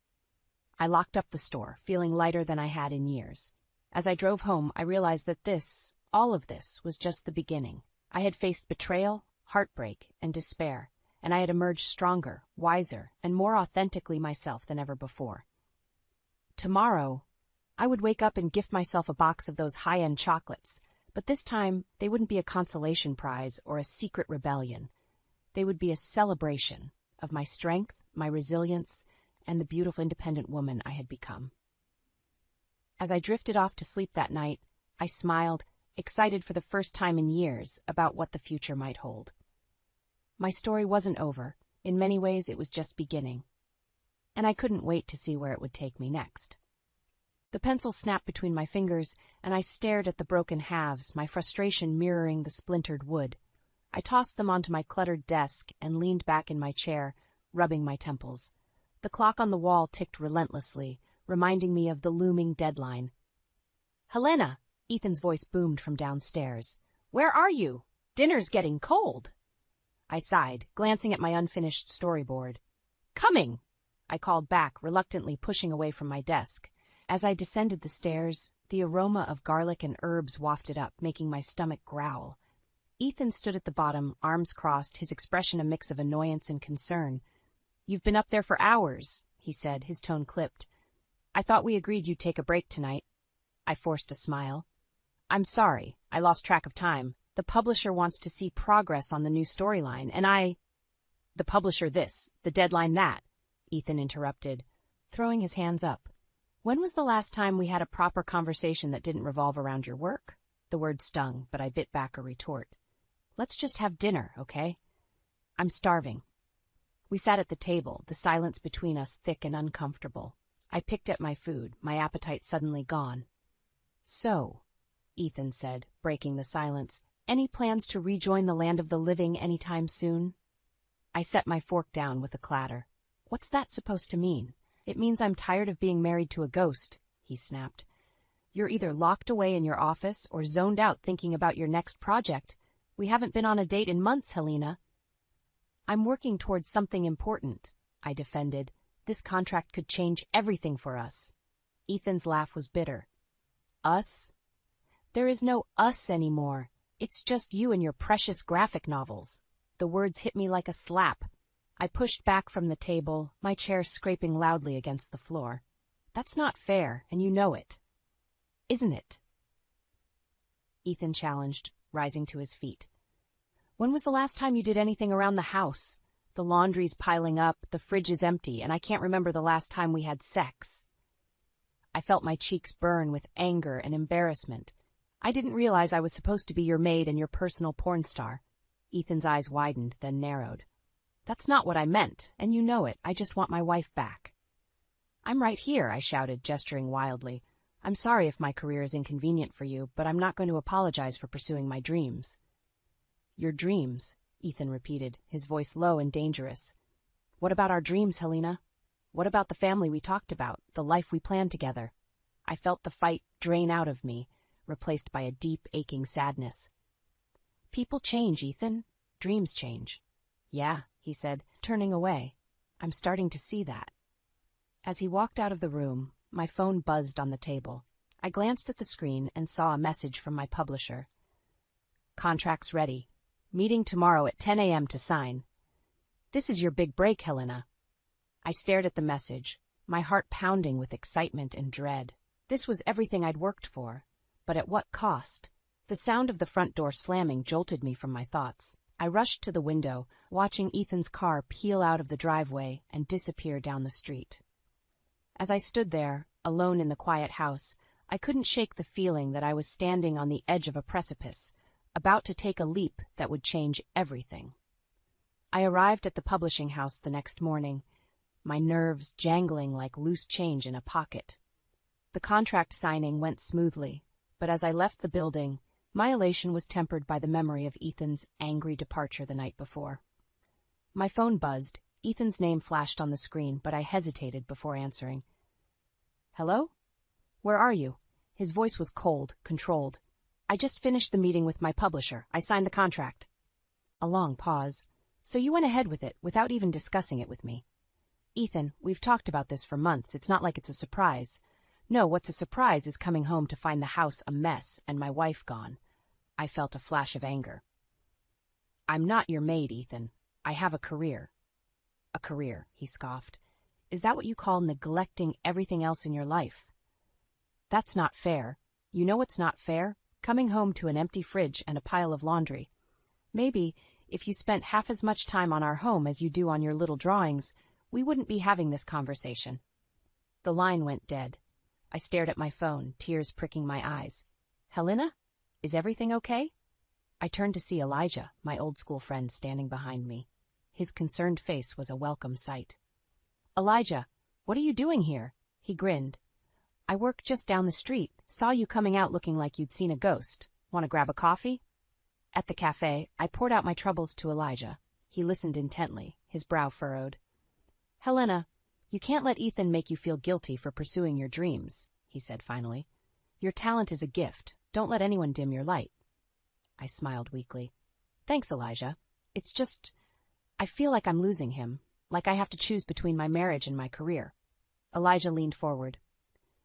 I locked up the store, feeling lighter than I had in years. As I drove home, I realized that all of this, was just the beginning. I had faced betrayal, heartbreak, and despair, and I had emerged stronger, wiser, and more authentically myself than ever before. Tomorrow, I would wake up and gift myself a box of those high-end chocolates, but this time they wouldn't be a consolation prize or a secret rebellion. They would be a celebration of my strength, my resilience, and the beautiful independent woman I had become. As I drifted off to sleep that night, I smiled, excited for the first time in years about what the future might hold. My story wasn't over. In many ways, it was just beginning. And I couldn't wait to see where it would take me next. The pencil snapped between my fingers, and I stared at the broken halves, my frustration mirroring the splintered wood. I tossed them onto my cluttered desk and leaned back in my chair, rubbing my temples. The clock on the wall ticked relentlessly, reminding me of the looming deadline. "Helena!" Ethan's voice boomed from downstairs. "Where are you? Dinner's getting cold." I sighed, glancing at my unfinished storyboard. "Coming!" I called back, reluctantly pushing away from my desk. As I descended the stairs, the aroma of garlic and herbs wafted up, making my stomach growl. Ethan stood at the bottom, arms crossed, his expression a mix of annoyance and concern. "You've been up there for hours," he said, his tone clipped. "I thought we agreed you'd take a break tonight." I forced a smile. "I'm sorry, I lost track of time. The publisher wants to see progress on the new storyline, and The publisher this, the deadline that," Ethan interrupted, throwing his hands up. "When was the last time we had a proper conversation that didn't revolve around your work?" The word stung, but I bit back a retort. "Let's just have dinner, okay? I'm starving." We sat at the table, the silence between us thick and uncomfortable. I picked at my food, my appetite suddenly gone. "So," Ethan said, breaking the silence, "any plans to rejoin the land of the living anytime soon?" I set my fork down with a clatter. "What's that supposed to mean?" "It means I'm tired of being married to a ghost," he snapped. You're either locked away in your office or zoned out thinking about your next project. We haven't been on a date in months, Helena. I'm working towards something important, I defended. This contract could change everything for us. Ethan's laugh was bitter. Us? There is no us anymore. It's just you and your precious graphic novels. The words hit me like a slap. I pushed back from the table, my chair scraping loudly against the floor. That's not fair, and you know it. Isn't it? Ethan challenged, rising to his feet. When was the last time you did anything around the house? The laundry's piling up, the fridge is empty, and I can't remember the last time we had sex. I felt my cheeks burn with anger and embarrassment. I didn't realize I was supposed to be your maid and your personal porn star. Ethan's eyes widened, then narrowed. That's not what I meant, and you know it. I just want my wife back. I'm right here, I shouted, gesturing wildly. I'm sorry if my career is inconvenient for you, but I'm not going to apologize for pursuing my dreams. Your dreams, Ethan repeated, his voice low and dangerous. What about our dreams, Helena? What about the family we talked about, the life we planned together? I felt the fight drain out of me, replaced by a deep, aching sadness. People change, Ethan. Dreams change. Yeah, he said, turning away. I'm starting to see that. As he walked out of the room, my phone buzzed on the table. I glanced at the screen and saw a message from my publisher. Contract's ready. Meeting tomorrow at 10 a.m. to sign. This is your big break, Helena. I stared at the message, my heart pounding with excitement and dread. This was everything I'd worked for, but at what cost? The sound of the front door slamming jolted me from my thoughts. I rushed to the window, watching Ethan's car peel out of the driveway and disappear down the street. As I stood there, alone in the quiet house, I couldn't shake the feeling that I was standing on the edge of a precipice, about to take a leap that would change everything. I arrived at the publishing house the next morning, my nerves jangling like loose change in a pocket. The contract signing went smoothly, but as I left the building, my elation was tempered by the memory of Ethan's angry departure the night before. My phone buzzed. Ethan's name flashed on the screen, but I hesitated before answering. Hello? Where are you? His voice was cold, controlled. I just finished the meeting with my publisher. I signed the contract. A long pause. So you went ahead with it, without even discussing it with me. Ethan, we've talked about this for months. It's not like it's a surprise. No, what's a surprise is coming home to find the house a mess and my wife gone. I felt a flash of anger. I'm not your maid, Ethan. I have a career. A career, he scoffed. Is that what you call neglecting everything else in your life? That's not fair. You know what's not fair? Coming home to an empty fridge and a pile of laundry. Maybe, if you spent half as much time on our home as you do on your little drawings, we wouldn't be having this conversation. The line went dead. I stared at my phone, tears pricking my eyes. Helena? Is everything okay? I turned to see Elijah, my old school friend, standing behind me. His concerned face was a welcome sight. Elijah, what are you doing here? He grinned. I work just down the street. Saw you coming out looking like you'd seen a ghost. Want to grab a coffee? At the cafe, I poured out my troubles to Elijah. He listened intently, his brow furrowed. Helena, you can't let Ethan make you feel guilty for pursuing your dreams, he said finally. Your talent is a gift. Don't let anyone dim your light. I smiled weakly. Thanks, Elijah. It's just, I feel like I'm losing him, like I have to choose between my marriage and my career. Elijah leaned forward.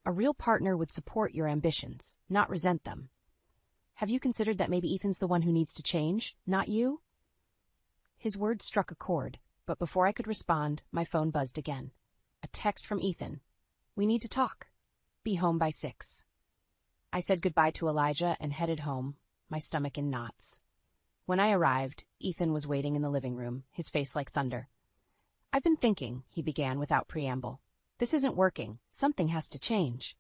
A real partner would support your ambitions, not resent them. Have you considered that maybe Ethan's the one who needs to change, not you? His words struck a chord, but before I could respond, my phone buzzed again. A text from Ethan. We need to talk. Be home by 6. I said goodbye to Elijah and headed home, my stomach in knots. When I arrived, Ethan was waiting in the living room, his face like thunder. I've been thinking, he began without preamble. This isn't working. Something has to change.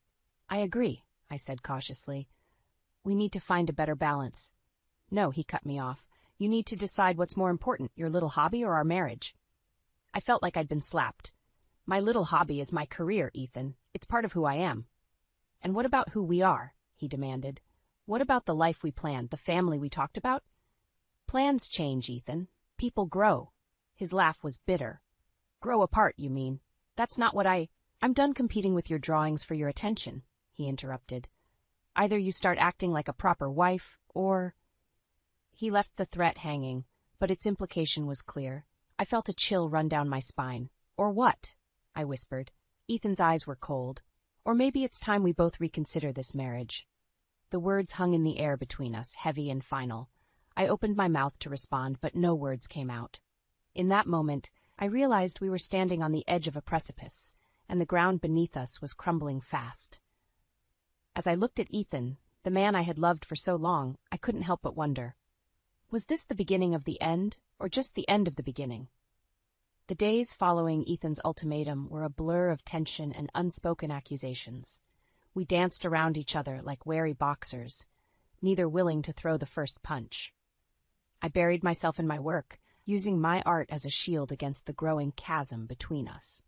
I agree, I said cautiously. We need to find a better balance. No, he cut me off. You need to decide what's more important, your little hobby or our marriage. I felt like I'd been slapped. My little hobby is my career, Ethan. It's part of who I am. And what about who we are? He demanded. What about the life we planned, the family we talked about? Plans change, Ethan. People grow. His laugh was bitter. Grow apart, you mean? That's not what I'm done competing with your drawings for your attention, he interrupted. Either you start acting like a proper wife, or... He left the threat hanging, but its implication was clear. I felt a chill run down my spine. Or what? I whispered. Ethan's eyes were cold. Or maybe it's time we both reconsider this marriage. The words hung in the air between us, heavy and final. I opened my mouth to respond, but no words came out. In that moment, I realized we were standing on the edge of a precipice, and the ground beneath us was crumbling fast. As I looked at Ethan, the man I had loved for so long, I couldn't help but wonder. Was this the beginning of the end, or just the end of the beginning? The days following Ethan's ultimatum were a blur of tension and unspoken accusations. We danced around each other like wary boxers, neither willing to throw the first punch. I buried myself in my work, using my art as a shield against the growing chasm between us.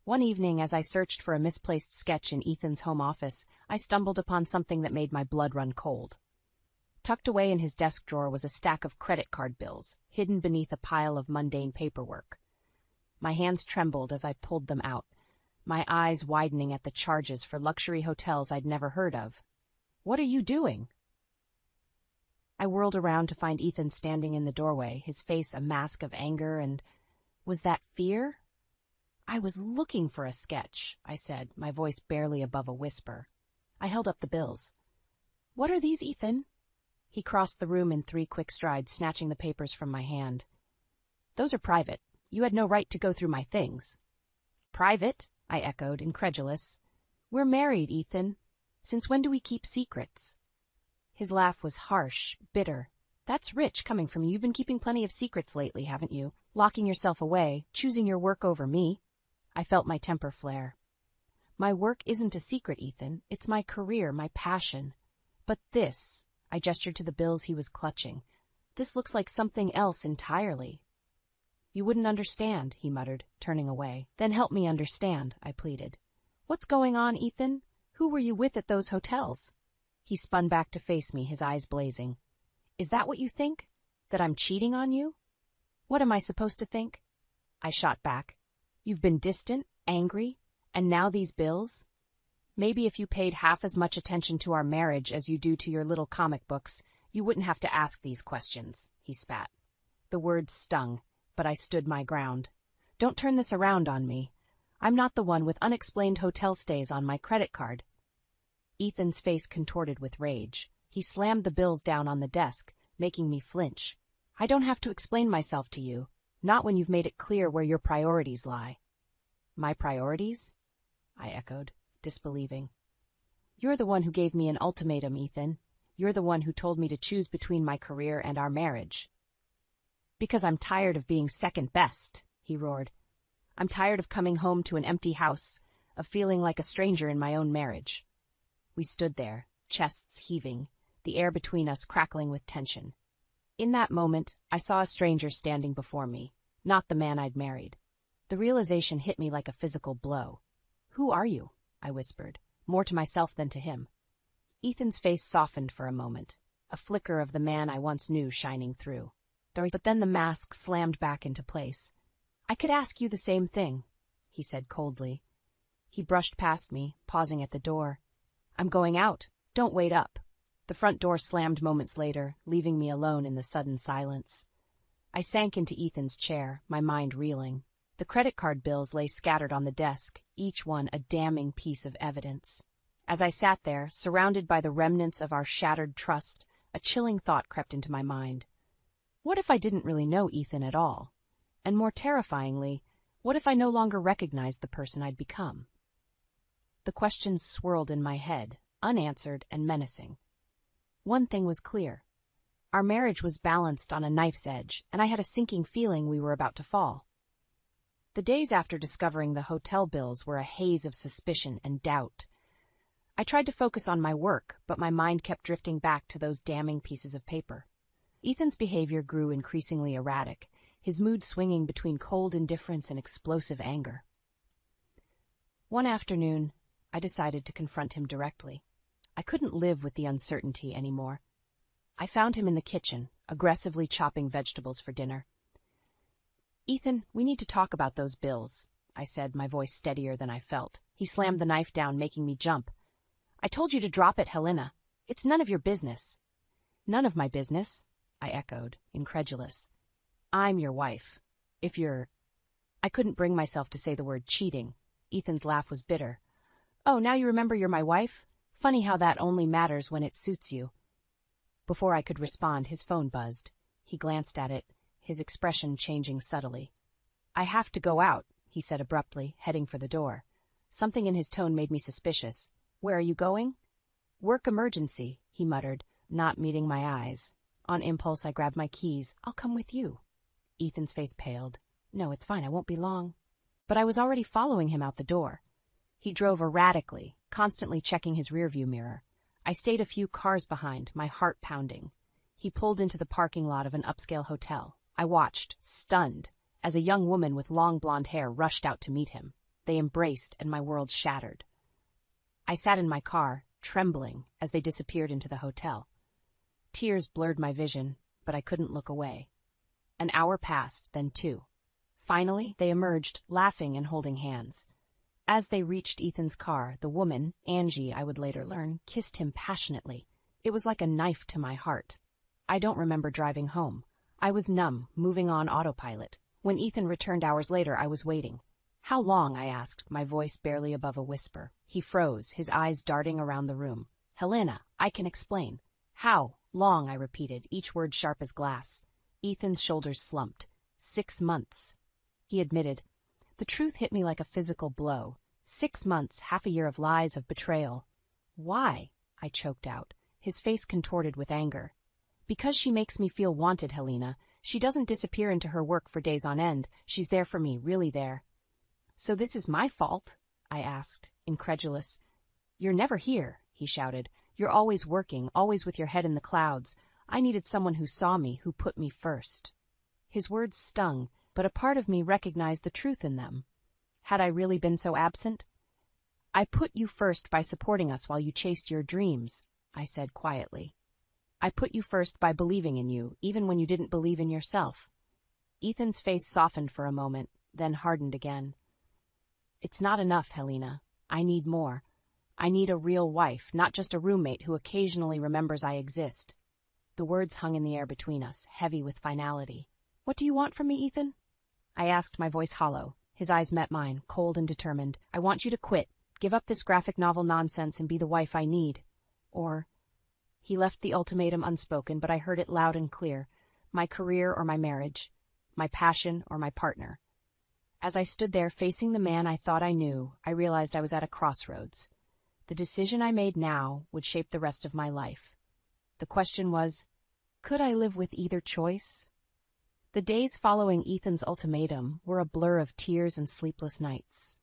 One evening, as I searched for a misplaced sketch in Ethan's home office, I stumbled upon something that made my blood run cold. Tucked away in his desk drawer was a stack of credit card bills, hidden beneath a pile of mundane paperwork. My hands trembled as I pulled them out, my eyes widening at the charges for luxury hotels I'd never heard of. "What are you doing?" I whirled around to find Ethan standing in the doorway, his face a mask of anger and... Was that fear? "I was looking for a sketch," I said, my voice barely above a whisper. I held up the bills. "What are these, Ethan?" He crossed the room in 3 quick strides, snatching the papers from my hand. "Those are private. You had no right to go through my things." "Private?" I echoed, incredulous. "We're married, Ethan. Since when do we keep secrets?" His laugh was harsh, bitter. "That's rich coming from you. You've been keeping plenty of secrets lately, haven't you? Locking yourself away, choosing your work over me." I felt my temper flare. "My work isn't a secret, Ethan. It's my career, my passion. But this," I gestured to the bills he was clutching, "this looks like something else entirely." "You wouldn't understand," he muttered, turning away. "Then help me understand," I pleaded. "What's going on, Ethan? Who were you with at those hotels?" He spun back to face me, his eyes blazing. "Is that what you think? That I'm cheating on you? What am I supposed to think?" I shot back. "You've been distant, angry, and now these bills? Maybe if you paid half as much attention to our marriage as you do to your little comic books, you wouldn't have to ask these questions," he spat. The words stung, but I stood my ground. "Don't turn this around on me. I'm not the one with unexplained hotel stays on my credit card." Ethan's face contorted with rage. He slammed the bills down on the desk, making me flinch. "I don't have to explain myself to you, not when you've made it clear where your priorities lie." "My priorities?" I echoed, disbelieving. "You're the one who gave me an ultimatum, Ethan. You're the one who told me to choose between my career and our marriage." "Because I'm tired of being second best," he roared. "I'm tired of coming home to an empty house, of feeling like a stranger in my own marriage." We stood there, chests heaving, the air between us crackling with tension. In that moment, I saw a stranger standing before me, not the man I'd married. The realization hit me like a physical blow. "Who are you?" I whispered, more to myself than to him. Ethan's face softened for a moment, a flicker of the man I once knew shining through. But then the mask slammed back into place. "I could ask you the same thing," he said coldly. He brushed past me, pausing at the door. "I'm going out. Don't wait up." The front door slammed moments later, leaving me alone in the sudden silence. I sank into Ethan's chair, my mind reeling. The credit card bills lay scattered on the desk, each one a damning piece of evidence. As I sat there, surrounded by the remnants of our shattered trust, a chilling thought crept into my mind. What if I didn't really know Ethan at all? And more terrifyingly, what if I no longer recognized the person I'd become? The questions swirled in my head, unanswered and menacing. One thing was clear. Our marriage was balanced on a knife's edge, and I had a sinking feeling we were about to fall. The days after discovering the hotel bills were a haze of suspicion and doubt. I tried to focus on my work, but my mind kept drifting back to those damning pieces of paper. Ethan's behavior grew increasingly erratic, his mood swinging between cold indifference and explosive anger. One afternoon, I decided to confront him directly. I couldn't live with the uncertainty anymore. I found him in the kitchen, aggressively chopping vegetables for dinner. "Ethan, we need to talk about those bills," I said, my voice steadier than I felt. He slammed the knife down, making me jump. "I told you to drop it, Helena. It's none of your business. None of my business, I echoed, incredulous. I'm your wife. If you're... I couldn't bring myself to say the word cheating. Ethan's laugh was bitter. Oh, now you remember you're my wife? Funny how that only matters when it suits you. Before I could respond, his phone buzzed. He glanced at it, his expression changing subtly. I have to go out, he said abruptly, heading for the door. Something in his tone made me suspicious. Where are you going? Work emergency, he muttered, not meeting my eyes. On impulse, I grabbed my keys. I'll come with you. Ethan's face paled. No, it's fine, I won't be long. But I was already following him out the door. He drove erratically, constantly checking his rearview mirror. I stayed a few cars behind, my heart pounding. He pulled into the parking lot of an upscale hotel. I watched, stunned, as a young woman with long blonde hair rushed out to meet him. They embraced, and my world shattered. I sat in my car, trembling, as they disappeared into the hotel. Tears blurred my vision, but I couldn't look away. An hour passed, then 2. Finally, they emerged, laughing and holding hands. As they reached Ethan's car, the woman, Angie, I would later learn, kissed him passionately. It was like a knife to my heart. I don't remember driving home. I was numb, moving on autopilot. When Ethan returned hours later, I was waiting. How long? I asked, my voice barely above a whisper. He froze, his eyes darting around the room. Helena, I can explain. How long? I repeated, each word sharp as glass. Ethan's shoulders slumped. 6 months. He admitted. The truth hit me like a physical blow. 6 months, half a year of lies, of betrayal. Why? I choked out. His face contorted with anger. Because she makes me feel wanted, Helena. She doesn't disappear into her work for days on end. She's there for me, really there. So this is my fault? I asked, incredulous. You're never here, he shouted. You're always working, always with your head in the clouds. I needed someone who saw me, who put me first. His words stung, but a part of me recognized the truth in them. Had I really been so absent? I put you first by supporting us while you chased your dreams, I said quietly. I put you first by believing in you, even when you didn't believe in yourself. Ethan's face softened for a moment, then hardened again. It's not enough, Helena. I need more. I need a real wife, not just a roommate who occasionally remembers I exist. The words hung in the air between us, heavy with finality. What do you want from me, Ethan? I asked, my voice hollow. His eyes met mine, cold and determined. I want you to quit, give up this graphic novel nonsense and be the wife I need. Or... He left the ultimatum unspoken, but I heard it loud and clear. My career or my marriage. My passion or my partner. As I stood there facing the man I thought I knew, I realized I was at a crossroads. The decision I made now would shape the rest of my life. The question was, could I live with either choice? The days following Ethan's ultimatum were a blur of tears and sleepless nights.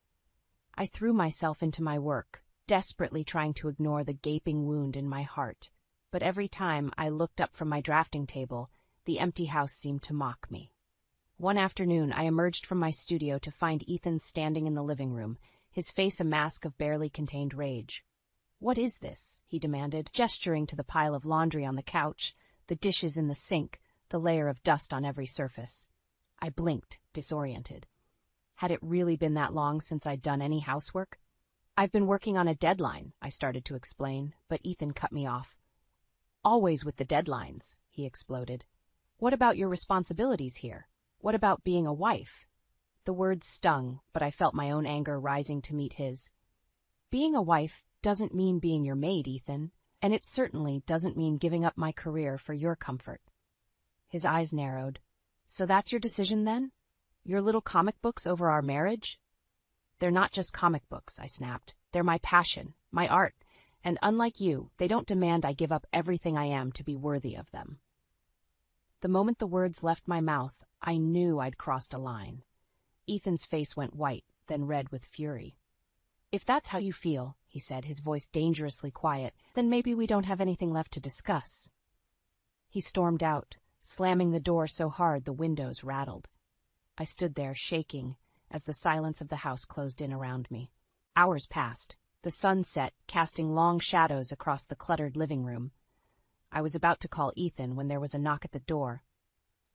I threw myself into my work, desperately trying to ignore the gaping wound in my heart. But every time I looked up from my drafting table, the empty house seemed to mock me. One afternoon, I emerged from my studio to find Ethan standing in the living room, his face a mask of barely contained rage. What is this? He demanded, gesturing to the pile of laundry on the couch, the dishes in the sink, the layer of dust on every surface. I blinked, disoriented. Had it really been that long since I'd done any housework? I've been working on a deadline, I started to explain, but Ethan cut me off. Always with the deadlines, he exploded. What about your responsibilities here? What about being a wife? The words stung, but I felt my own anger rising to meet his. Being a wife doesn't mean being your maid, Ethan, and it certainly doesn't mean giving up my career for your comfort. His eyes narrowed. So that's your decision then? Your little comic books over our marriage? They're not just comic books, I snapped. They're my passion, my art, and unlike you, they don't demand I give up everything I am to be worthy of them. The moment the words left my mouth, I knew I'd crossed a line. Ethan's face went white, then red with fury. If that's how you feel, he said, his voice dangerously quiet, then maybe we don't have anything left to discuss. He stormed out, slamming the door so hard the windows rattled. I stood there, shaking, as the silence of the house closed in around me. Hours passed, the sun set, casting long shadows across the cluttered living room. I was about to call Ethan when there was a knock at the door.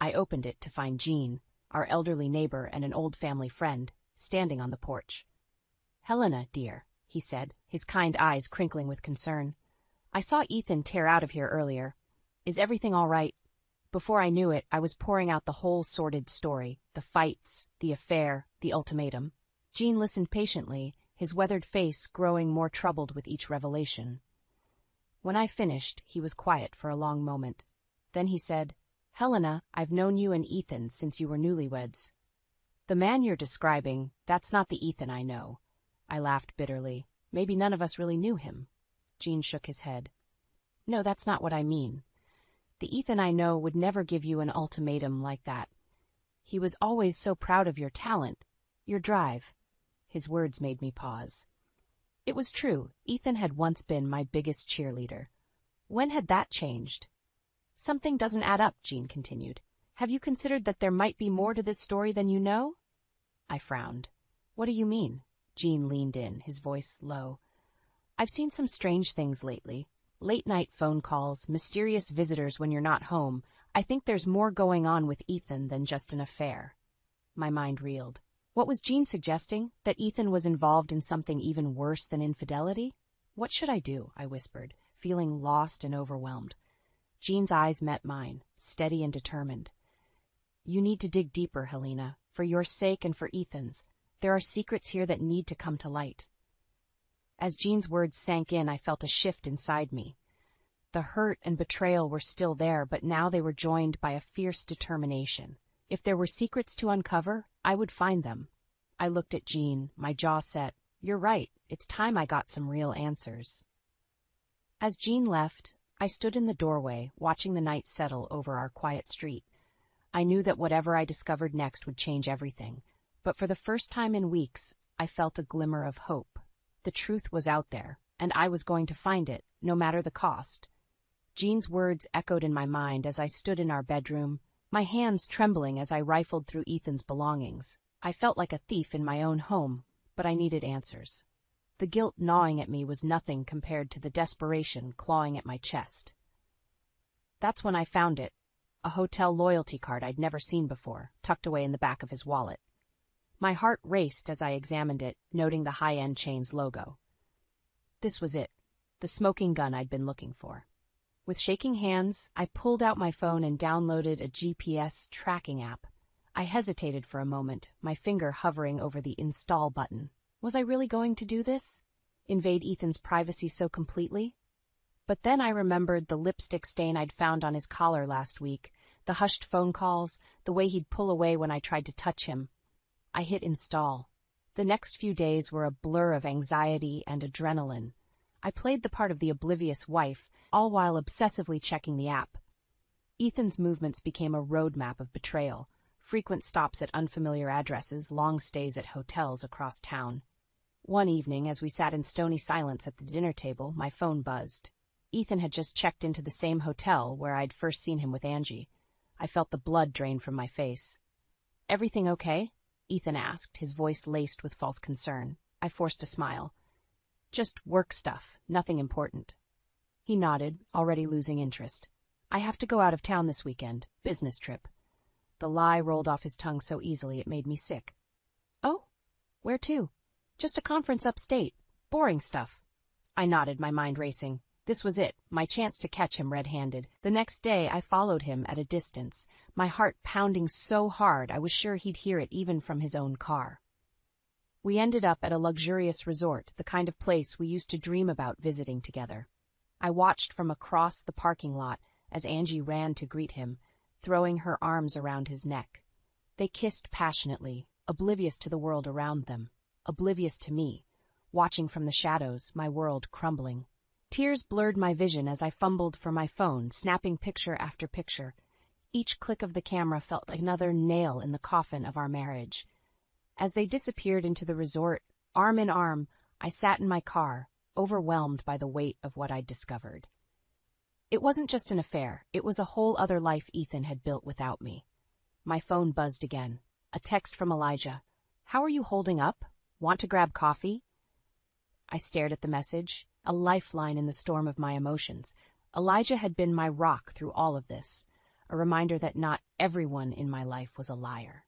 I opened it to find Jean, our elderly neighbor and an old family friend, standing on the porch. Helena, dear, he said, his kind eyes crinkling with concern. I saw Ethan tear out of here earlier. Is everything all right? Before I knew it, I was pouring out the whole sordid story, the fights, the affair, the ultimatum. Jean listened patiently, his weathered face growing more troubled with each revelation. When I finished, he was quiet for a long moment. Then he said, "Helena, I've known you and Ethan since you were newlyweds." "The man you're describing, that's not the Ethan I know." I laughed bitterly. Maybe none of us really knew him. Jean shook his head. "No, that's not what I mean. The Ethan I know would never give you an ultimatum like that. He was always so proud of your talent, your drive." His words made me pause. It was true, Ethan had once been my biggest cheerleader. When had that changed? "Something doesn't add up," Jean continued. "Have you considered that there might be more to this story than you know?" I frowned. "What do you mean?" Jean leaned in, his voice low. "I've seen some strange things lately. Late-night phone calls, mysterious visitors when you're not home. I think there's more going on with Ethan than just an affair." My mind reeled. What was Jean suggesting? That Ethan was involved in something even worse than infidelity? "What should I do?" I whispered, feeling lost and overwhelmed. Jean's eyes met mine, steady and determined. "You need to dig deeper, Helena, for your sake and for Ethan's. There are secrets here that need to come to light." As Jean's words sank in, I felt a shift inside me. The hurt and betrayal were still there, but now they were joined by a fierce determination. If there were secrets to uncover, I would find them. I looked at Jean, my jaw set. "You're right, it's time I got some real answers." As Jean left, I stood in the doorway, watching the night settle over our quiet street. I knew that whatever I discovered next would change everything, but for the first time in weeks, I felt a glimmer of hope. The truth was out there, and I was going to find it, no matter the cost. Jean's words echoed in my mind as I stood in our bedroom, my hands trembling as I rifled through Ethan's belongings. I felt like a thief in my own home, but I needed answers. The guilt gnawing at me was nothing compared to the desperation clawing at my chest. That's when I found it, a hotel loyalty card I'd never seen before, tucked away in the back of his wallet. My heart raced as I examined it, noting the high-end chain's logo. This was it, the smoking gun I'd been looking for. With shaking hands, I pulled out my phone and downloaded a GPS tracking app. I hesitated for a moment, my finger hovering over the install button. Was I really going to do this? Invade Ethan's privacy so completely? But then I remembered the lipstick stain I'd found on his collar last week, the hushed phone calls, the way he'd pull away when I tried to touch him. I hit install. The next few days were a blur of anxiety and adrenaline. I played the part of the oblivious wife, all while obsessively checking the app. Ethan's movements became a roadmap of betrayal, frequent stops at unfamiliar addresses, long stays at hotels across town. One evening, as we sat in stony silence at the dinner table, my phone buzzed. Ethan had just checked into the same hotel where I'd first seen him with Angie. I felt the blood drain from my face. "Everything okay?" Ethan asked, his voice laced with false concern. I forced a smile. "Just work stuff, nothing important." He nodded, already losing interest. "I have to go out of town this weekend, business trip." The lie rolled off his tongue so easily it made me sick. "Oh? Where to?" "Just a conference upstate. Boring stuff." I nodded, my mind racing. This was it, my chance to catch him red-handed. The next day I followed him at a distance, my heart pounding so hard I was sure he'd hear it even from his own car. We ended up at a luxurious resort, the kind of place we used to dream about visiting together. I watched from across the parking lot as Angie ran to greet him, throwing her arms around his neck. They kissed passionately, oblivious to the world around them, oblivious to me, watching from the shadows, my world crumbling. Tears blurred my vision as I fumbled for my phone, snapping picture after picture. Each click of the camera felt like another nail in the coffin of our marriage. As they disappeared into the resort, arm in arm, I sat in my car, overwhelmed by the weight of what I'd discovered. It wasn't just an affair, it was a whole other life Ethan had built without me. My phone buzzed again. A text from Elijah. "How are you holding up? Want to grab coffee?" I stared at the message, a lifeline in the storm of my emotions. Elijah had been my rock through all of this, a reminder that not everyone in my life was a liar.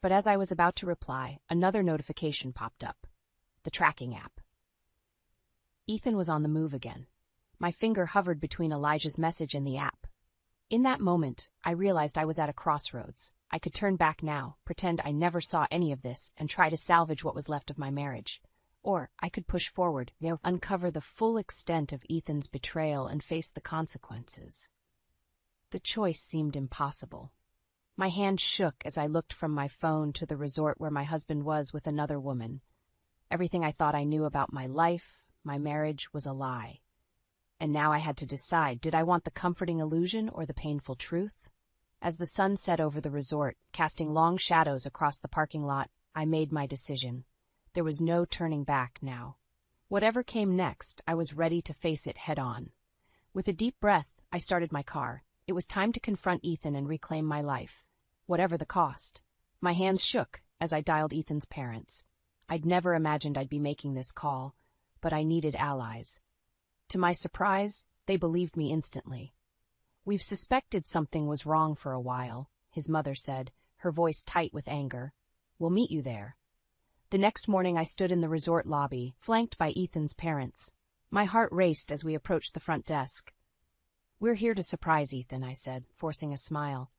But as I was about to reply, another notification popped up. The tracking app. Ethan was on the move again. My finger hovered between Elijah's message and the app. In that moment, I realized I was at a crossroads. I could turn back now, pretend I never saw any of this, and try to salvage what was left of my marriage. Or I could push forward, uncover the full extent of Ethan's betrayal and face the consequences. The choice seemed impossible. My hand shook as I looked from my phone to the resort where my husband was with another woman. Everything I thought I knew about my life, my marriage, was a lie. And now I had to decide, did I want the comforting illusion or the painful truth? As the sun set over the resort, casting long shadows across the parking lot, I made my decision. There was no turning back now. Whatever came next, I was ready to face it head-on. With a deep breath, I started my car. It was time to confront Ethan and reclaim my life, whatever the cost. My hands shook as I dialed Ethan's parents. I'd never imagined I'd be making this call, but I needed allies. To my surprise, they believed me instantly. "We've suspected something was wrong for a while," his mother said, her voice tight with anger. "We'll meet you there." The next morning I stood in the resort lobby, flanked by Ethan's parents. My heart raced as we approached the front desk. "We're here to surprise Ethan," I said, forcing a smile.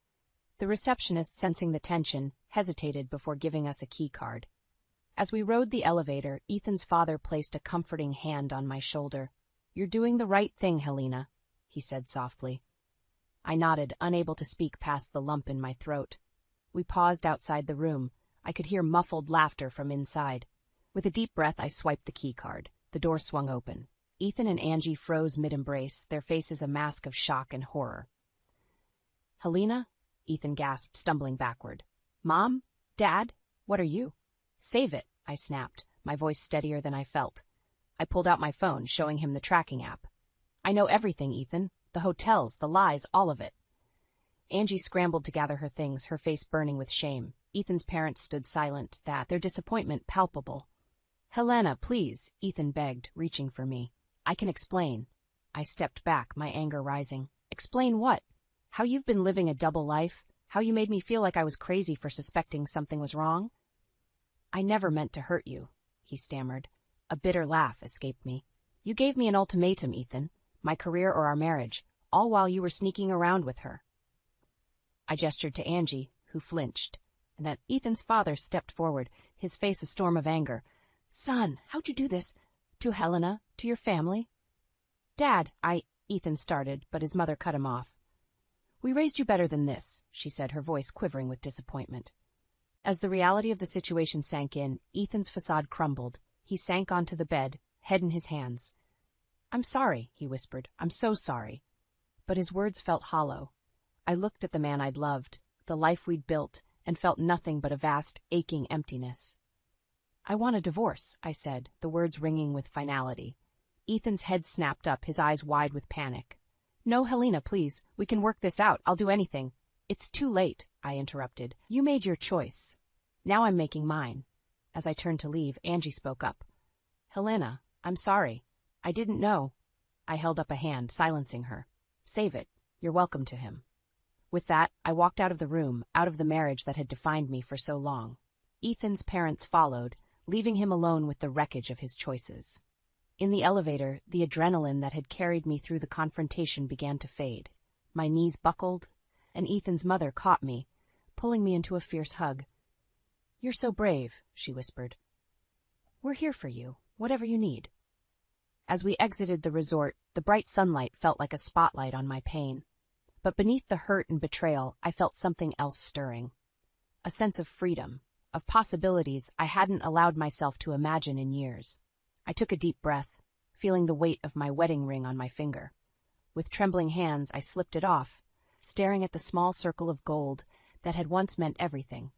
The receptionist, sensing the tension, hesitated before giving us a key card. As we rode the elevator, Ethan's father placed a comforting hand on my shoulder. "You're doing the right thing, Helena," he said softly. I nodded, unable to speak past the lump in my throat. We paused outside the room. I could hear muffled laughter from inside. With a deep breath, I swiped the key card. The door swung open. Ethan and Angie froze mid-embrace, their faces a mask of shock and horror. "Helena?" Ethan gasped, stumbling backward. "Mom? Dad? What are you?" "Save it," I snapped, my voice steadier than I felt. I pulled out my phone, showing him the tracking app. "I know everything, Ethan. The hotels, the lies, all of it." Angie scrambled to gather her things, her face burning with shame. Ethan's parents stood silent, their disappointment palpable. "Helena, please," Ethan begged, reaching for me. "I can explain." I stepped back, my anger rising. "Explain what? How you've been living a double life? How you made me feel like I was crazy for suspecting something was wrong?" "I never meant to hurt you," he stammered. A bitter laugh escaped me. "You gave me an ultimatum, Ethan. My career or our marriage, all while you were sneaking around with her." I gestured to Angie, who flinched, and then Ethan's father stepped forward, his face a storm of anger. "Son, how'd you do this? To Helena? To your family?" "Dad, Ethan started, but his mother cut him off. "We raised you better than this," she said, her voice quivering with disappointment. As the reality of the situation sank in, Ethan's facade crumbled. He sank onto the bed, head in his hands. "I'm sorry," he whispered. "I'm so sorry." But his words felt hollow. I looked at the man I'd loved, the life we'd built, and felt nothing but a vast, aching emptiness. "I want a divorce," I said, the words ringing with finality. Ethan's head snapped up, his eyes wide with panic. "No, Helena, please. We can work this out. I'll do anything." "It's too late," I interrupted. "You made your choice. Now I'm making mine." As I turned to leave, Angie spoke up. "Helena, I'm sorry. I didn't know." I held up a hand, silencing her. "Save it. You're welcome to him." With that, I walked out of the room, out of the marriage that had defined me for so long. Ethan's parents followed, leaving him alone with the wreckage of his choices. In the elevator, the adrenaline that had carried me through the confrontation began to fade. My knees buckled, and Ethan's mother caught me, pulling me into a fierce hug. "You're so brave," she whispered. "We're here for you, whatever you need." As we exited the resort, the bright sunlight felt like a spotlight on my pain. But beneath the hurt and betrayal, I felt something else stirring. A sense of freedom, of possibilities I hadn't allowed myself to imagine in years. I took a deep breath, feeling the weight of my wedding ring on my finger. With trembling hands, I slipped it off, staring at the small circle of gold that had once meant everything.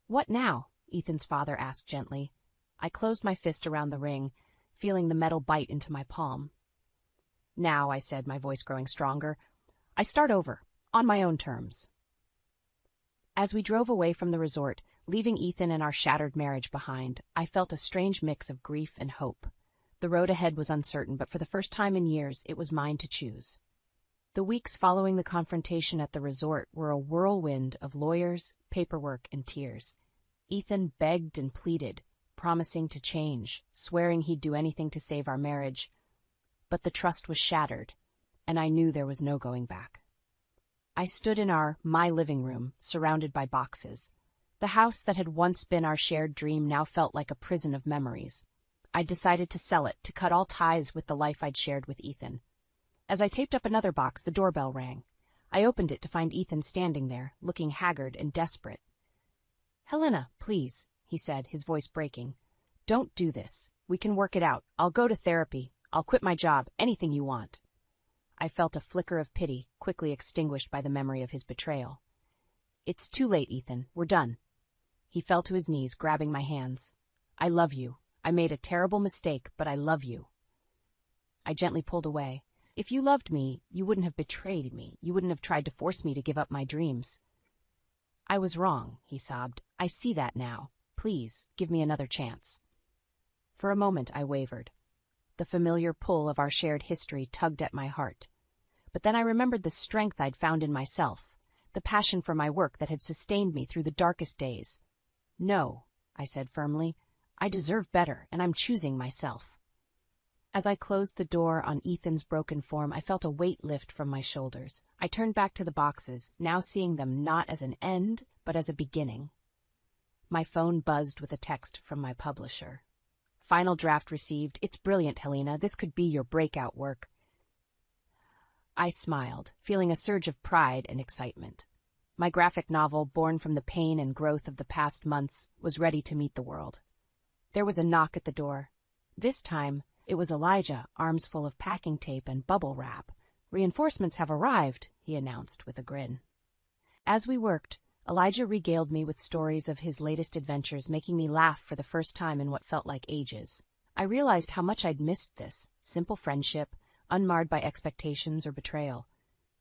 "What now?" Ethan's father asked gently. I closed my fist around the ring, feeling the metal bite into my palm. "Now," I said, my voice growing stronger, "I start over, on my own terms." As we drove away from the resort, leaving Ethan and our shattered marriage behind, I felt a strange mix of grief and hope. The road ahead was uncertain, but for the first time in years, it was mine to choose. The weeks following the confrontation at the resort were a whirlwind of lawyers, paperwork, and tears. Ethan begged and pleaded, promising to change, swearing he'd do anything to save our marriage. but the trust was shattered, and I knew there was no going back. I stood in my living room, surrounded by boxes. The house that had once been our shared dream now felt like a prison of memories. I decided to sell it, to cut all ties with the life I'd shared with Ethan. As I taped up another box, the doorbell rang. I opened it to find Ethan standing there, looking haggard and desperate. "Helena, please," he said, his voice breaking. "Don't do this. We can work it out. I'll go to therapy. I'll quit my job. Anything you want." I felt a flicker of pity, quickly extinguished by the memory of his betrayal. "It's too late, Ethan. We're done." He fell to his knees, grabbing my hands. "I love you. I made a terrible mistake, but I love you." I gently pulled away. "If you loved me, you wouldn't have betrayed me. You wouldn't have tried to force me to give up my dreams." "I was wrong," he sobbed. "I see that now. Please, give me another chance." For a moment, I wavered. The familiar pull of our shared history tugged at my heart. But then I remembered the strength I'd found in myself, the passion for my work that had sustained me through the darkest days. "No," I said firmly. "I deserve better, and I'm choosing myself." As I closed the door on Ethan's broken form, I felt a weight lift from my shoulders. I turned back to the boxes, now seeing them not as an end, but as a beginning. My phone buzzed with a text from my publisher. "Final draft received. It's brilliant, Helena. This could be your breakout work." I smiled, feeling a surge of pride and excitement. My graphic novel, born from the pain and growth of the past months, was ready to meet the world. There was a knock at the door. This time, it was Elijah, arms full of packing tape and bubble wrap. "Reinforcements have arrived," he announced with a grin. As we worked, Elijah regaled me with stories of his latest adventures, making me laugh for the first time in what felt like ages. I realized how much I'd missed this simple friendship, unmarred by expectations or betrayal.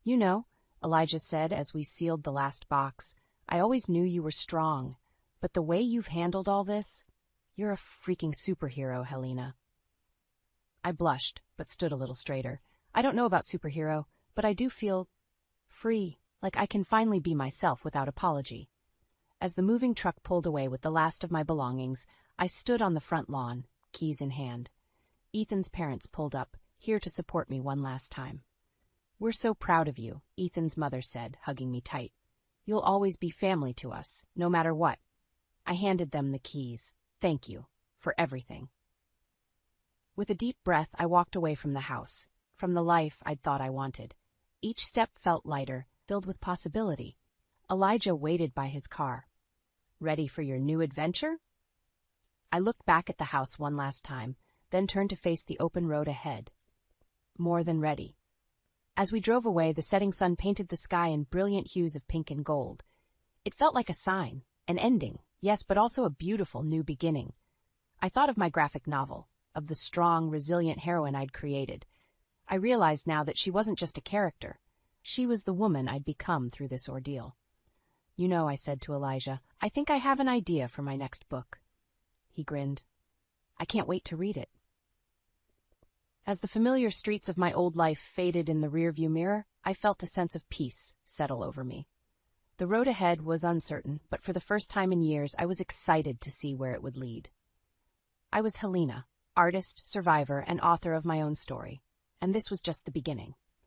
"You know," Elijah said as we sealed the last box, "I always knew you were strong, but the way you've handled all this, you're a freaking superhero, Helena." I blushed, but stood a little straighter. I don't know about superhero, but I do feel free, like I can finally be myself without apology. As the moving truck pulled away with the last of my belongings, I stood on the front lawn, keys in hand. Ethan's parents pulled up, here to support me one last time. "We're so proud of you," Ethan's mother said, hugging me tight. "You'll always be family to us, no matter what." I handed them the keys. "Thank you for everything." With a deep breath, I walked away from the house, from the life I'd thought I wanted. Each step felt lighter, filled with possibility. Elijah waited by his car. "Ready for your new adventure?" I looked back at the house one last time, then turned to face the open road ahead. More than ready. As we drove away, the setting sun painted the sky in brilliant hues of pink and gold. It felt like a sign, an ending, yes, but also a beautiful new beginning. I thought of my graphic novel, of the strong, resilient heroine I'd created. I realized now that she wasn't just a character. She was the woman I'd become through this ordeal. "You know," I said to Elijah, "I think I have an idea for my next book." He grinned. "I can't wait to read it." As the familiar streets of my old life faded in the rearview mirror, I felt a sense of peace settle over me. The road ahead was uncertain, but for the first time in years, I was excited to see where it would lead. I was Helena, artist, survivor, and author of my own story, and this was just the beginning.